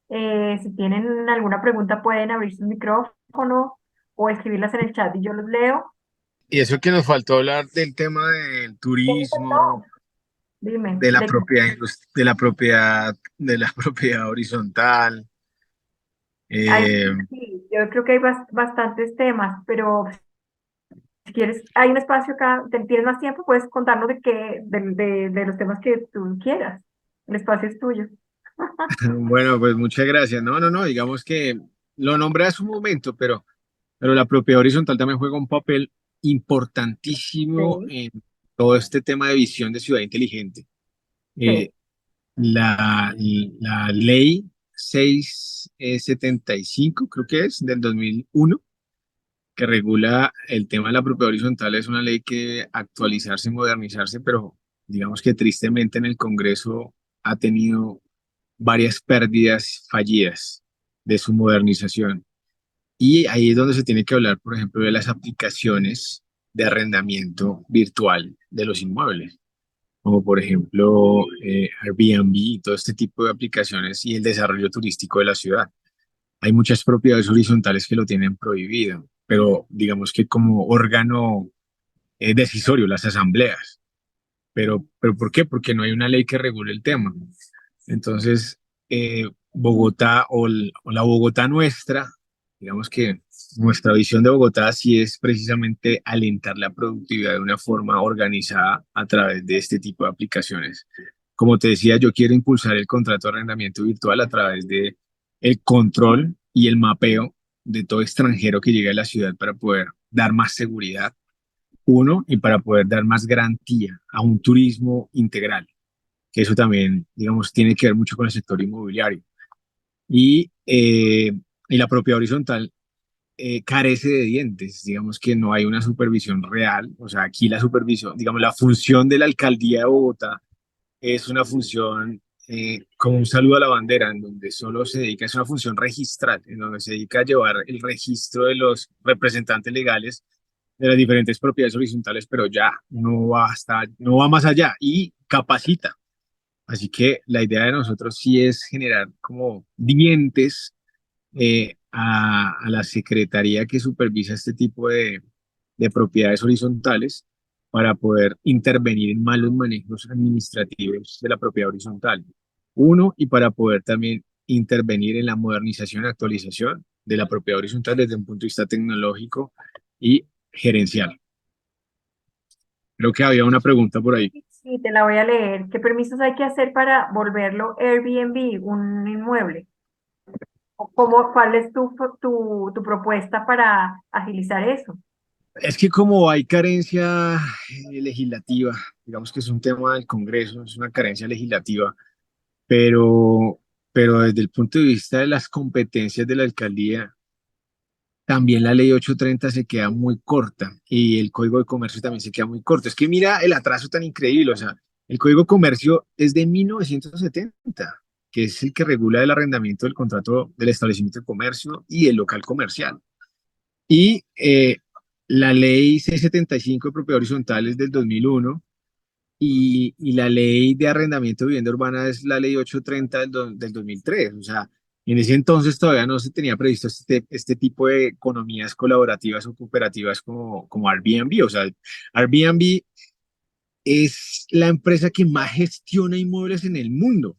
Si tienen alguna pregunta, pueden abrir su micrófono o escribirlas en el chat y yo los leo. Y eso que nos faltó hablar del tema del turismo, No, dime, de la propiedad, de la propiedad horizontal. Eh, sí, yo creo que hay bastantes temas, pero si quieres, hay un espacio acá, tienes más tiempo, puedes contarnos de los temas que tú quieras. El espacio es tuyo. bueno, pues muchas gracias. No, no, no, digamos que lo nombré hace un momento, pero la propiedad horizontal también juega un papel importantísimo Sí, en todo este tema de visión de ciudad inteligente. sí, Eh, la ley 675, creo que es, del 2001, que regula el tema de la propiedad horizontal, es una ley que debe actualizarse y modernizarse, pero digamos que tristemente en el Congreso ha tenido varias pérdidas fallidas de su modernización. Y ahí es donde se tiene que hablar, por ejemplo, de las aplicaciones de arrendamiento virtual de los inmuebles, como por ejemplo Airbnb y todo este tipo de aplicaciones y el desarrollo turístico de la ciudad. Hay muchas propiedades horizontales que lo tienen prohibido, pero digamos que como órgano decisorio, las asambleas. Pero ¿por qué? Porque no hay una ley que regule el tema. Entonces, Bogotá o la Bogotá nuestra, digamos que nuestra visión de Bogotá sí es precisamente alentar la productividad de una forma organizada a través de este tipo de aplicaciones. Como te decía, yo quiero impulsar el contrato de arrendamiento virtual a través de el control y el mapeo de todo extranjero que llegue a la ciudad para poder dar más seguridad, uno, y para poder dar más garantía a un turismo integral, que eso también, digamos, tiene que ver mucho con el sector inmobiliario. Y la propiedad horizontal carece de dientes, digamos que no hay una supervisión real, o sea, aquí la supervisión, digamos, la función de la alcaldía de Bogotá es una función como un saludo a la bandera, en donde solo se dedica, es una función registral, en donde se dedica a llevar el registro de los representantes legales de las diferentes propiedades horizontales, pero ya no va más allá y capacita. Así que la idea de nosotros sí es generar como dientes a la secretaría que supervisa este tipo de propiedades horizontales para poder intervenir en malos manejos administrativos de la propiedad horizontal. Uno, y para poder también intervenir en la modernización y actualización de la propiedad horizontal desde un punto de vista tecnológico y gerencial. Creo que había una pregunta por ahí. Sí, te la voy a leer. ¿Qué permisos hay que hacer para volverlo Airbnb, un inmueble? ¿Cuál es tu propuesta para agilizar eso? Es que como hay carencia legislativa, digamos que es un tema del Congreso, es una carencia legislativa, pero, pero desde el punto de vista de las competencias de la alcaldía, también la ley 830 se queda muy corta y el Código de Comercio también se queda muy corto. Es que mira el atraso tan increíble, o sea, el Código de Comercio es de 1970, que es el que regula el arrendamiento del contrato del establecimiento de comercio y el local comercial. Y la ley 675 de propiedad horizontal es del 2001 y la ley de arrendamiento de vivienda urbana es la ley 830 del 2003. O sea, en ese entonces todavía no se tenía previsto este tipo de economías colaborativas o cooperativas como Airbnb. O sea, Airbnb es la empresa que más gestiona inmuebles en el mundo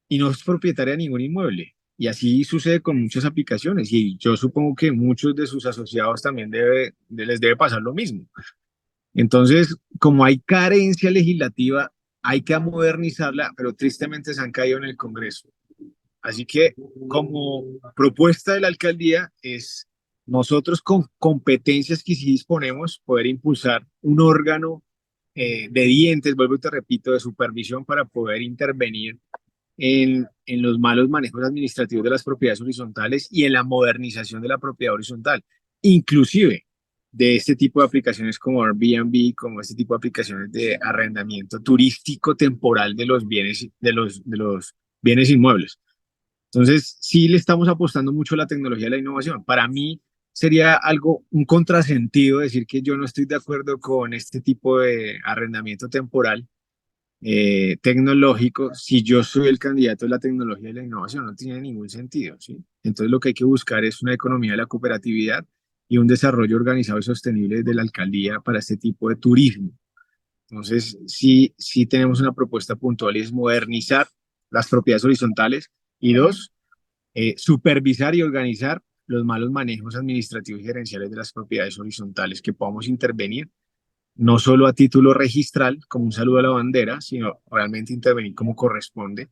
y no es propietaria de ningún inmueble. Y así sucede con muchas aplicaciones y yo supongo que muchos de sus asociados también les debe pasar lo mismo. Entonces, como hay carencia legislativa, hay que modernizarla, pero tristemente se han caído en el Congreso. Así que, como propuesta de la alcaldía, es nosotros con competencias que sí disponemos, poder impulsar un órgano de dientes, vuelvo y te repito, de supervisión para poder intervenir en los malos manejos administrativos de las propiedades horizontales y en la modernización de la propiedad horizontal, inclusive de este tipo de aplicaciones como Airbnb, como este tipo de aplicaciones de arrendamiento turístico temporal de los bienes, de los bienes inmuebles. Entonces, sí le estamos apostando mucho a la tecnología y la innovación. Para mí sería algo, un contrasentido decir que yo no estoy de acuerdo con este tipo de arrendamiento temporal tecnológico si yo soy el candidato de la tecnología y la innovación. No tiene ningún sentido, ¿sí? Entonces lo que hay que buscar es una economía de la cooperatividad y un desarrollo organizado y sostenible de la alcaldía para este tipo de turismo. Entonces, sí, sí tenemos una propuesta puntual y es modernizar las propiedades horizontales y dos, supervisar y organizar los malos manejos administrativos y gerenciales de las propiedades horizontales, que podamos intervenir no solo a título registral, como un saludo a la bandera, sino realmente intervenir como corresponde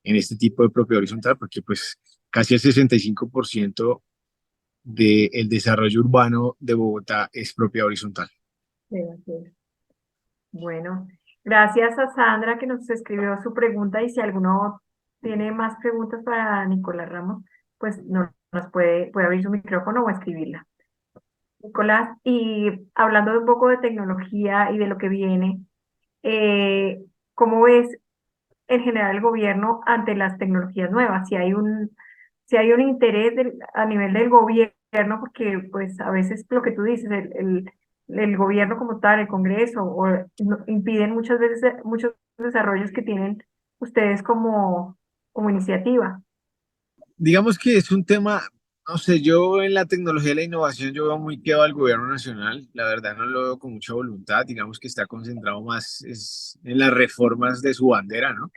en este tipo de propiedad horizontal, porque pues casi el 65% del desarrollo urbano de Bogotá es propiedad horizontal. Sí, así es. Bueno, gracias a Sandra que nos escribió su pregunta y si alguno tiene más preguntas para Nicolás Ramos, pues nos puede abrir su micrófono o escribirla. Nicolás, y hablando de un poco de tecnología y de lo que viene, eh, ¿cómo ves en general el gobierno ante las tecnologías nuevas? Si hay un interés a nivel del gobierno, porque pues a veces lo que tú dices, el gobierno como tal, el Congreso, impiden muchas veces muchos desarrollos que tienen ustedes como iniciativa. Digamos que es un tema, no sé, yo en la tecnología y la innovación yo veo muy quedado al gobierno nacional, la verdad no lo veo con mucha voluntad, digamos que está concentrado más en las reformas de su bandera, ¿no?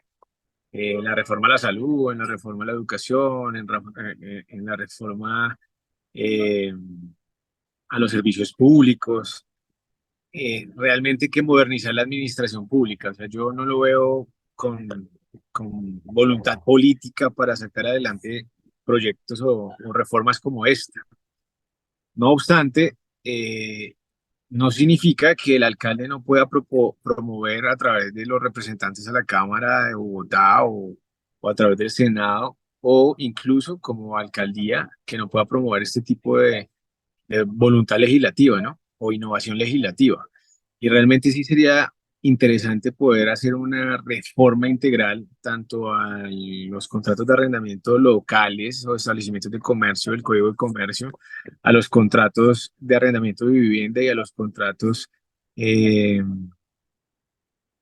En la reforma a la salud, en la reforma a la educación, en la reforma eh, a los servicios públicos, realmente que modernizar la administración pública. O sea, yo no lo veo con voluntad política para sacar adelante proyectos o reformas como esta. No obstante, no significa que el alcalde no pueda promover a través de los representantes a la Cámara de Bogotá o a través del Senado o incluso como alcaldía que no pueda promover este tipo de voluntad legislativa, ¿no? O innovación legislativa. Y realmente sí sería interesante poder hacer una reforma integral tanto a los contratos de arrendamiento locales o establecimientos de comercio, del Código de Comercio, a los contratos de arrendamiento de vivienda y a los contratos eh,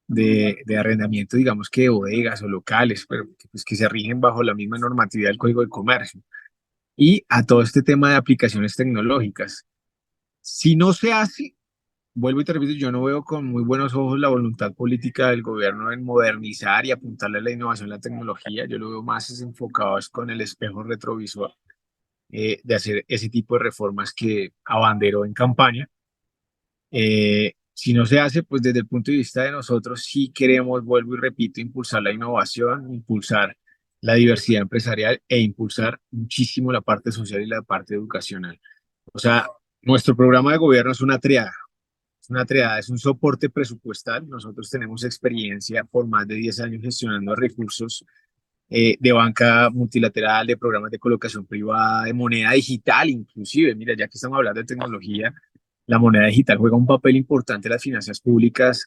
de arrendamiento, digamos que de bodegas o locales, pero que, pues, que se rigen bajo la misma normatividad del Código de Comercio. Y a todo este tema de aplicaciones tecnológicas. Si no se hace, vuelvo y te repito, yo no veo con muy buenos ojos la voluntad política del gobierno en modernizar y apuntarle a la innovación y la tecnología. Yo lo veo más es enfocado es con el espejo retrovisor de hacer ese tipo de reformas que abanderó en campaña. Si no se hace, pues desde el punto de vista de nosotros, sí queremos, vuelvo y repito, impulsar la innovación, impulsar la diversidad empresarial e impulsar muchísimo la parte social y la parte educacional. O sea, nuestro programa de gobierno es una triada. Es una triada, es un soporte presupuestal. Nosotros tenemos experiencia por más de 10 años gestionando recursos de banca multilateral, de programas de colocación privada, de moneda digital inclusive. Mira, ya que estamos hablando de tecnología, la moneda digital juega un papel importante en las finanzas públicas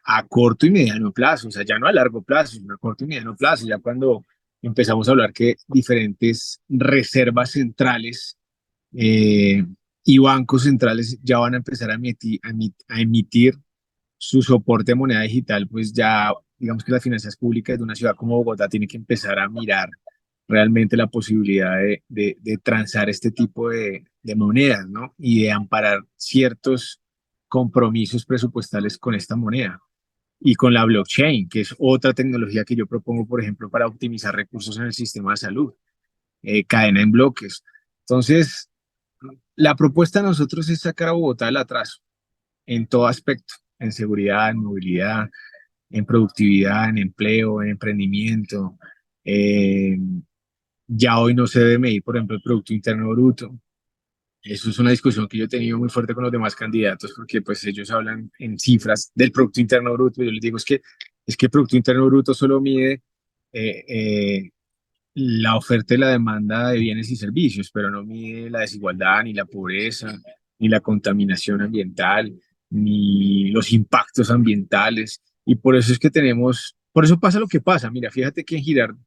a corto y mediano plazo, o sea, ya no a largo plazo, sino a corto y mediano plazo, ya cuando empezamos a hablar que diferentes reservas centrales eh, y bancos centrales ya van a empezar a emitir su soporte de moneda digital, pues ya digamos que las finanzas públicas de una ciudad como Bogotá tienen que empezar a mirar realmente la posibilidad de transar este tipo de monedas, ¿no? Y de amparar ciertos compromisos presupuestales con esta moneda y con la blockchain, que es otra tecnología que yo propongo, por ejemplo, para optimizar recursos en el sistema de salud, cadena en bloques. Entonces, la propuesta de nosotros es sacar a Bogotá del atraso en todo aspecto, en seguridad, en movilidad, en productividad, en empleo, en emprendimiento. Eh, ya hoy no se debe medir, por ejemplo, el Producto Interno Bruto. Eso es una discusión que yo he tenido muy fuerte con los demás candidatos porque pues ellos hablan en cifras del Producto Interno Bruto. Yo les digo es que el Producto Interno Bruto solo mide eh, eh, la oferta y la demanda de bienes y servicios, pero no mide la desigualdad, ni la pobreza, ni la contaminación ambiental, ni los impactos ambientales. Y por eso es que por eso pasa lo que pasa. Mira, fíjate que en Girardot,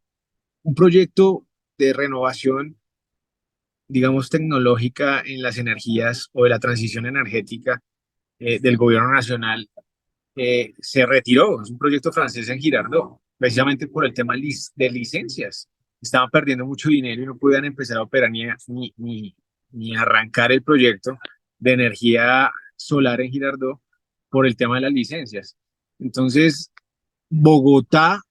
un proyecto de renovación, digamos, tecnológica en las energías o de la transición energética del gobierno nacional se retiró. Es un proyecto francés en Girardot, precisamente por el tema de licencias. Estaban perdiendo mucho dinero y no podían empezar a operar ni arrancar el proyecto de energía solar en Girardot por el tema de las licencias. Entonces, Bogotá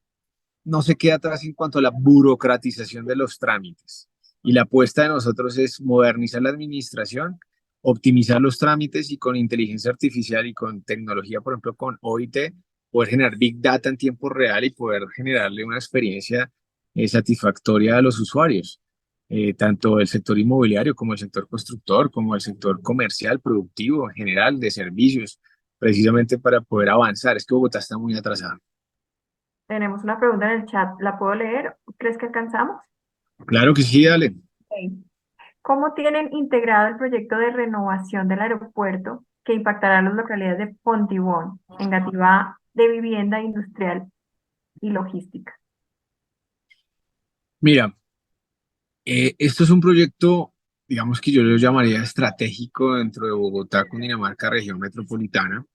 no se queda atrás en cuanto a la burocratización de los trámites. Y la apuesta de nosotros es modernizar la administración, optimizar los trámites y con inteligencia artificial y con tecnología, por ejemplo, con OIT, poder generar Big Data en tiempo real y poder generarle una experiencia satisfactoria a los usuarios, tanto el sector inmobiliario como el sector constructor, como el sector comercial, productivo, en general, de servicios, precisamente para poder avanzar. Es que Bogotá está muy atrasada. Tenemos una pregunta en el chat, ¿la puedo leer? ¿Crees que alcanzamos? Claro que sí, dale. Ok. ¿Cómo tienen integrado el proyecto de renovación del aeropuerto que impactará a las localidades de Fontibón, Engativá, de vivienda industrial y logística? Mira, esto es un proyecto, digamos que yo lo llamaría estratégico dentro de Bogotá, Cundinamarca, región metropolitana,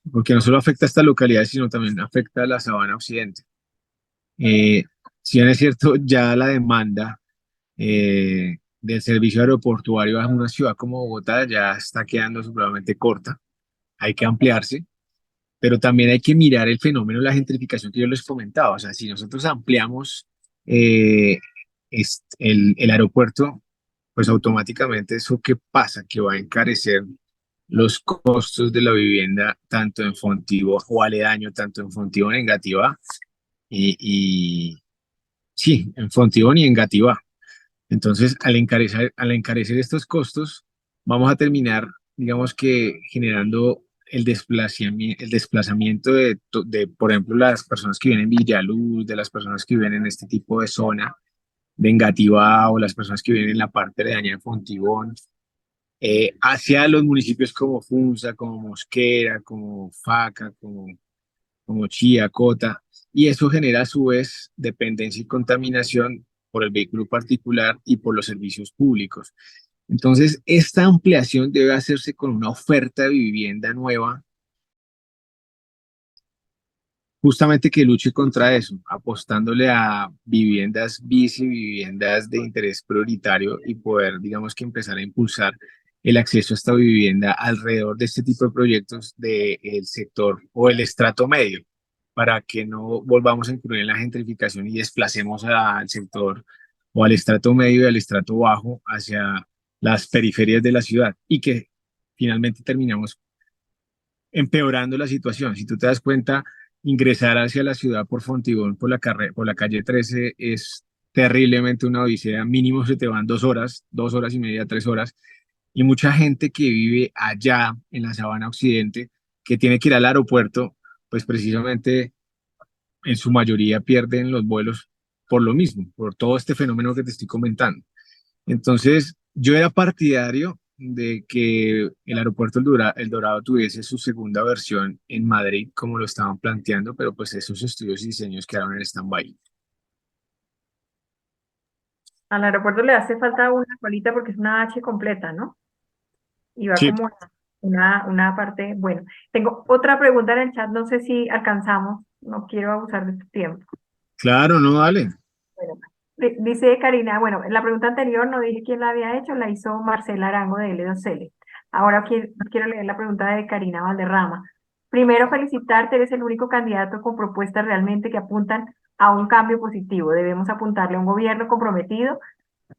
porque no solo afecta a esta localidad, sino también afecta a la Sabana Occidente. Eh, si bien es cierto, ya la demanda del servicio aeroportuario en una ciudad como Bogotá ya está quedando supremamente corta, hay que ampliarse, pero también hay que mirar el fenómeno de la gentrificación que yo les comentaba. O sea, si nosotros ampliamos eh, el aeropuerto, pues automáticamente eso qué pasa, que va a encarecer los costos de la vivienda tanto en Fontibón o aledaño, tanto en Fontibón en Engativá y sí, en Fontibón y en Engativá. Entonces, al encarecer estos costos, vamos a terminar, digamos que generando el desplazamiento por ejemplo, las personas que viven en Villaluz, de las personas que viven en este tipo de zona, de Engativá o las personas que viven en la parte de Daña de Fontibón, hacia los municipios como Funza, como Mosquera, como Faca, como Chía, Cota, y eso genera a su vez dependencia y contaminación por el vehículo particular y por los servicios públicos. Entonces, esta ampliación debe hacerse con una oferta de vivienda nueva, justamente que luche contra eso, apostándole a viviendas bis y viviendas de interés prioritario y poder, digamos que empezar a impulsar el acceso a esta vivienda alrededor de este tipo de proyectos del sector o el estrato medio, para que no volvamos a incurrir en la gentrificación y desplacemos al sector o al estrato medio y al estrato bajo hacia las periferias de la ciudad y que finalmente terminamos empeorando la situación. Si tú te das cuenta, ingresar hacia la ciudad por Fontibón, por la calle 13, es terriblemente una odisea. Mínimo se te van 2 horas, 2 horas y media, 3 horas. Y mucha gente que vive allá en la Sabana Occidente, que tiene que ir al aeropuerto, pues precisamente en su mayoría pierden los vuelos por lo mismo, por todo este fenómeno que te estoy comentando. Entonces, yo era partidario de que el aeropuerto El Dorado tuviese su segunda versión en Madrid, como lo estaban planteando, pero pues esos estudios y diseños quedaron en stand-by. Al aeropuerto le hace falta una colita porque es una H completa, ¿no? Y va Sí, como una parte. Bueno, tengo otra pregunta en el chat, no sé si alcanzamos, no quiero abusar de tu tiempo. claro, no, vale. Bueno, dice Karina, bueno, en la pregunta anterior no dije quién la había hecho, la hizo Marcela Arango de L2L. Ahora quiero leer la pregunta de Karina Valderrama. Primero, felicitarte, eres el único candidato con propuestas realmente que apuntan a un cambio positivo. Debemos apuntarle a un gobierno comprometido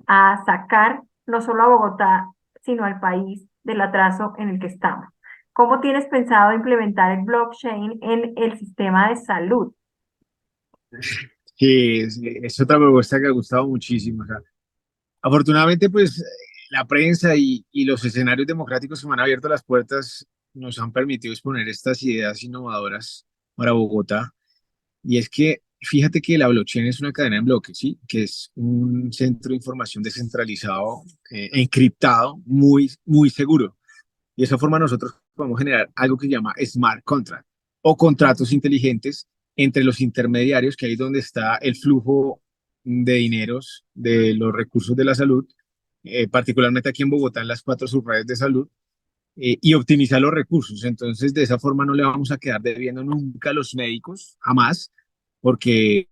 a sacar no solo a Bogotá, sino al país del atraso en el que estamos. ¿Cómo tienes pensado implementar el blockchain en el sistema de salud? Que es otra propuesta que ha gustado muchísimo. O sea, afortunadamente, pues la prensa y los escenarios democráticos que me han abierto las puertas nos han permitido exponer estas ideas innovadoras para Bogotá. Y es que fíjate que la blockchain es una cadena en bloques, ¿sí? Que es un centro de información descentralizado, encriptado, muy, muy seguro. Y de esa forma nosotros podemos generar algo que se llama smart contract o contratos inteligentes entre los intermediarios, que ahí es donde está el flujo de dineros de los recursos de la salud, particularmente aquí en Bogotá, en las 4 subredes de salud, y optimizar los recursos. Entonces, de esa forma no le vamos a quedar debiendo nunca a los médicos, jamás, porque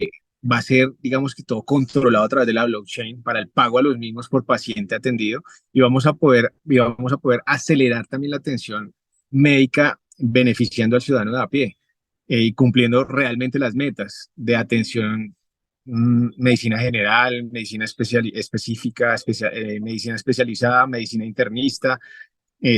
va a ser, digamos que todo controlado a través de la blockchain para el pago a los mismos por paciente atendido y vamos a poder acelerar también la atención médica beneficiando al ciudadano de a pie y cumpliendo realmente las metas de atención, medicina general, medicina específica, medicina especializada, medicina internista,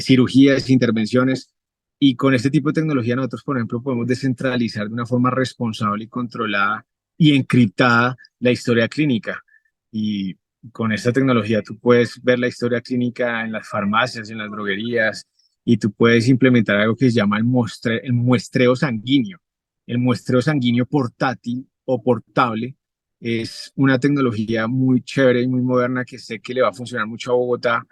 cirugías, intervenciones. Y con este tipo de tecnología nosotros, por ejemplo, podemos descentralizar de una forma responsable y controlada y encriptada la historia clínica. Y con esta tecnología tú puedes ver la historia clínica en las farmacias, en las droguerías, y tú puedes implementar algo que se llama el muestreo sanguíneo. El muestreo sanguíneo portátil o portable es una tecnología muy chévere y muy moderna que sé que le va a funcionar mucho a Bogotá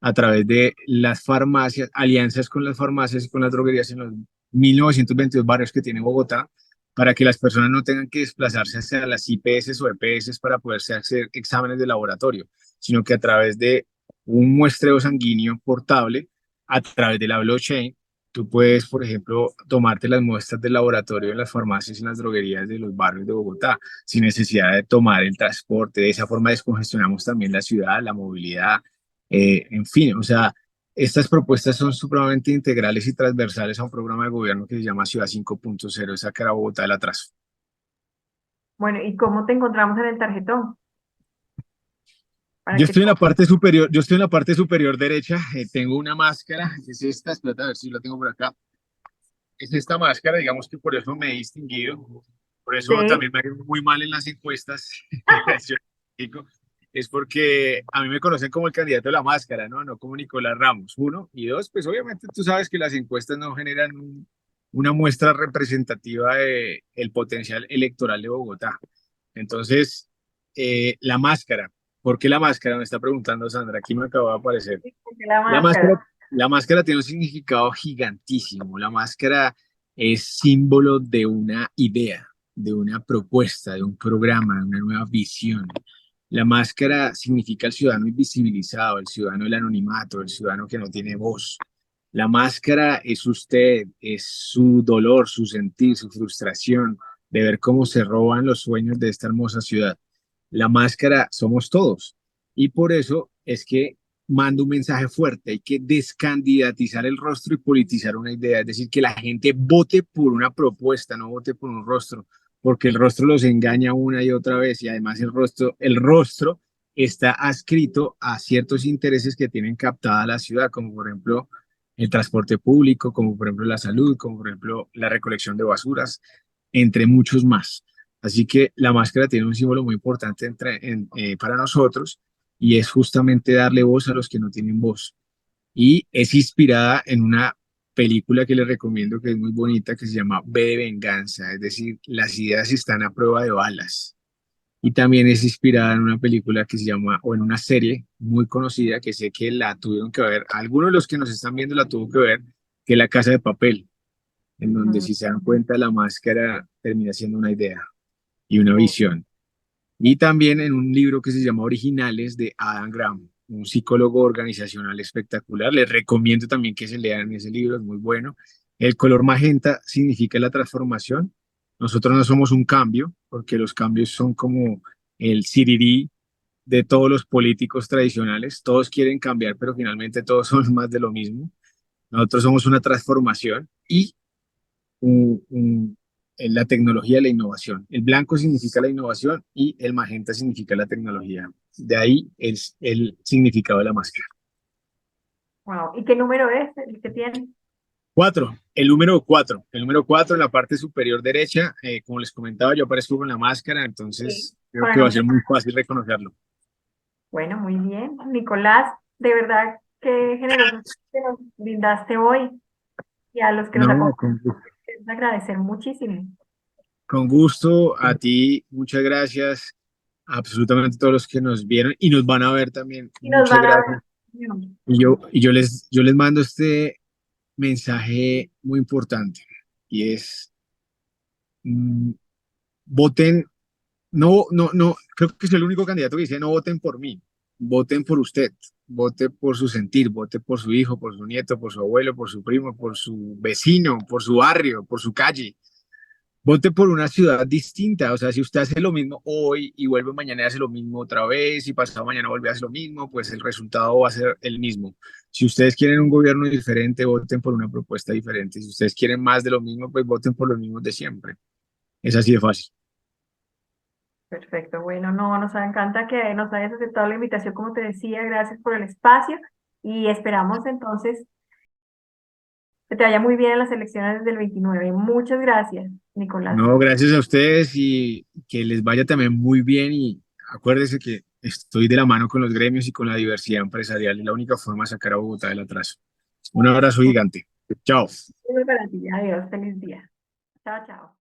a través de las farmacias, alianzas con las farmacias y con las droguerías en los 1922 barrios que tiene Bogotá, para que las personas no tengan que desplazarse hacia las IPS o EPS para poderse hacer exámenes de laboratorio, sino que a través de un muestreo sanguíneo portable, a través de la blockchain, tú puedes, por ejemplo, tomarte las muestras del laboratorio en las farmacias y en las droguerías de los barrios de Bogotá, sin necesidad de tomar el transporte. De esa forma descongestionamos también la ciudad, la movilidad, en fin, o sea, estas propuestas son supremamente integrales y transversales a un programa de gobierno que se llama Ciudad 5.0, sacar a Bogotá del atraso. Bueno, ¿y cómo te encontramos en el tarjetón? Para Yo que estoy en la parte superior, yo estoy en la parte superior derecha, tengo una máscara, que es esta, espérate a ver si la tengo por acá. Es esta máscara, digamos que por eso me he distinguido, por eso sí. también me ha ido muy mal en las encuestas. Yo digo, es porque a mí me conocen como el candidato de la máscara, ¿no? No como Nicolás Ramos, uno. Y dos, pues obviamente tú sabes que las encuestas no generan una muestra representativa de el potencial electoral de Bogotá. Entonces, la máscara, ¿por qué la máscara? Me está preguntando Sandra, aquí me acaba de aparecer. Porque la La máscara, máscara. la máscara tiene un significado gigantísimo. La máscara es símbolo de una idea, de una propuesta, de un programa, de una nueva visión. La máscara significa el ciudadano invisibilizado, el ciudadano del anonimato, el ciudadano que no tiene voz. La máscara es usted, es su dolor, su sentir, su frustración de ver cómo se roban los sueños de esta hermosa ciudad. La máscara somos todos. Y por eso es que manda un mensaje fuerte. Hay que descandidatizar el rostro y politizar una idea. Es decir, que la gente vote por una propuesta, no vote por un rostro, porque el rostro los engaña una y otra vez. Y además el rostro está adscrito a ciertos intereses que tienen captada la ciudad, como por ejemplo el transporte público, como por ejemplo la salud, como por ejemplo la recolección de basuras, entre muchos más. Así que la máscara tiene un símbolo muy importante para nosotros y es justamente darle voz a los que no tienen voz. Y es inspirada en una película que les recomiendo que es muy bonita, que se llama V de Venganza, es decir, las ideas están a prueba de balas. Y también es inspirada en una película que se llama, o en una serie muy conocida, que sé que la tuvieron que ver, algunos de los que nos están viendo la tuvo que ver, que es La Casa de Papel, en donde Ujú. si se dan cuenta la máscara termina siendo una idea y una Oh, visión. Y también en un libro que se llama Originales de Adam Grant, un psicólogo organizacional espectacular. Les recomiendo también que se lean ese libro, es muy bueno. El color magenta significa la transformación. Nosotros no somos un cambio, porque los cambios son como el sirirí de todos los políticos tradicionales. Todos quieren cambiar, pero finalmente todos son más de lo mismo. Nosotros somos una transformación y en la tecnología y la innovación. El blanco significa la innovación y el magenta significa la tecnología. De ahí es el significado de la máscara. wow. ¿Y qué número es el que tiene? Cuatro, el número cuatro. El número cuatro en la parte superior derecha, como les comentaba, yo aparezco con la máscara, Sí. entonces creo Con el que va a número. ser muy fácil reconocerlo. Bueno, muy bien. Nicolás, de verdad, qué generoso que nos brindaste hoy y a los que nos No, acompañan, les agradecer muchísimo. con gusto, a ti, muchas gracias, a absolutamente todos los que nos vieron y nos van a ver también, Y nos muchas van a ver. gracias. Y yo les mando este mensaje muy importante y es, mm, voten, no, no, no, creo que soy el único candidato que dice no voten por mí, voten por usted, vote por su sentir, vote por su hijo, por su nieto, por su abuelo, por su primo, por su vecino, por su barrio, por su calle. Vote por una ciudad distinta, o sea, si usted hace lo mismo hoy y vuelve mañana y hace lo mismo otra vez y pasado mañana vuelve a hacer lo mismo, pues el resultado va a ser el mismo. Si ustedes quieren un gobierno diferente, voten por una propuesta diferente. Si ustedes quieren más de lo mismo, pues voten por los mismos de siempre. Es así de fácil. Perfecto, bueno, no, nos encanta que nos hayas aceptado la invitación, como te decía, gracias por el espacio y esperamos entonces que te vaya muy bien en las elecciones del 29. Muchas gracias, Nicolás. No, gracias a ustedes y que les vaya también muy bien y acuérdense que estoy de la mano con los gremios y con la diversidad empresarial. Es la única forma de sacar a Bogotá del atraso. Un abrazo gigante. Chao. Muy para ti, adiós, feliz día. Chao, chao.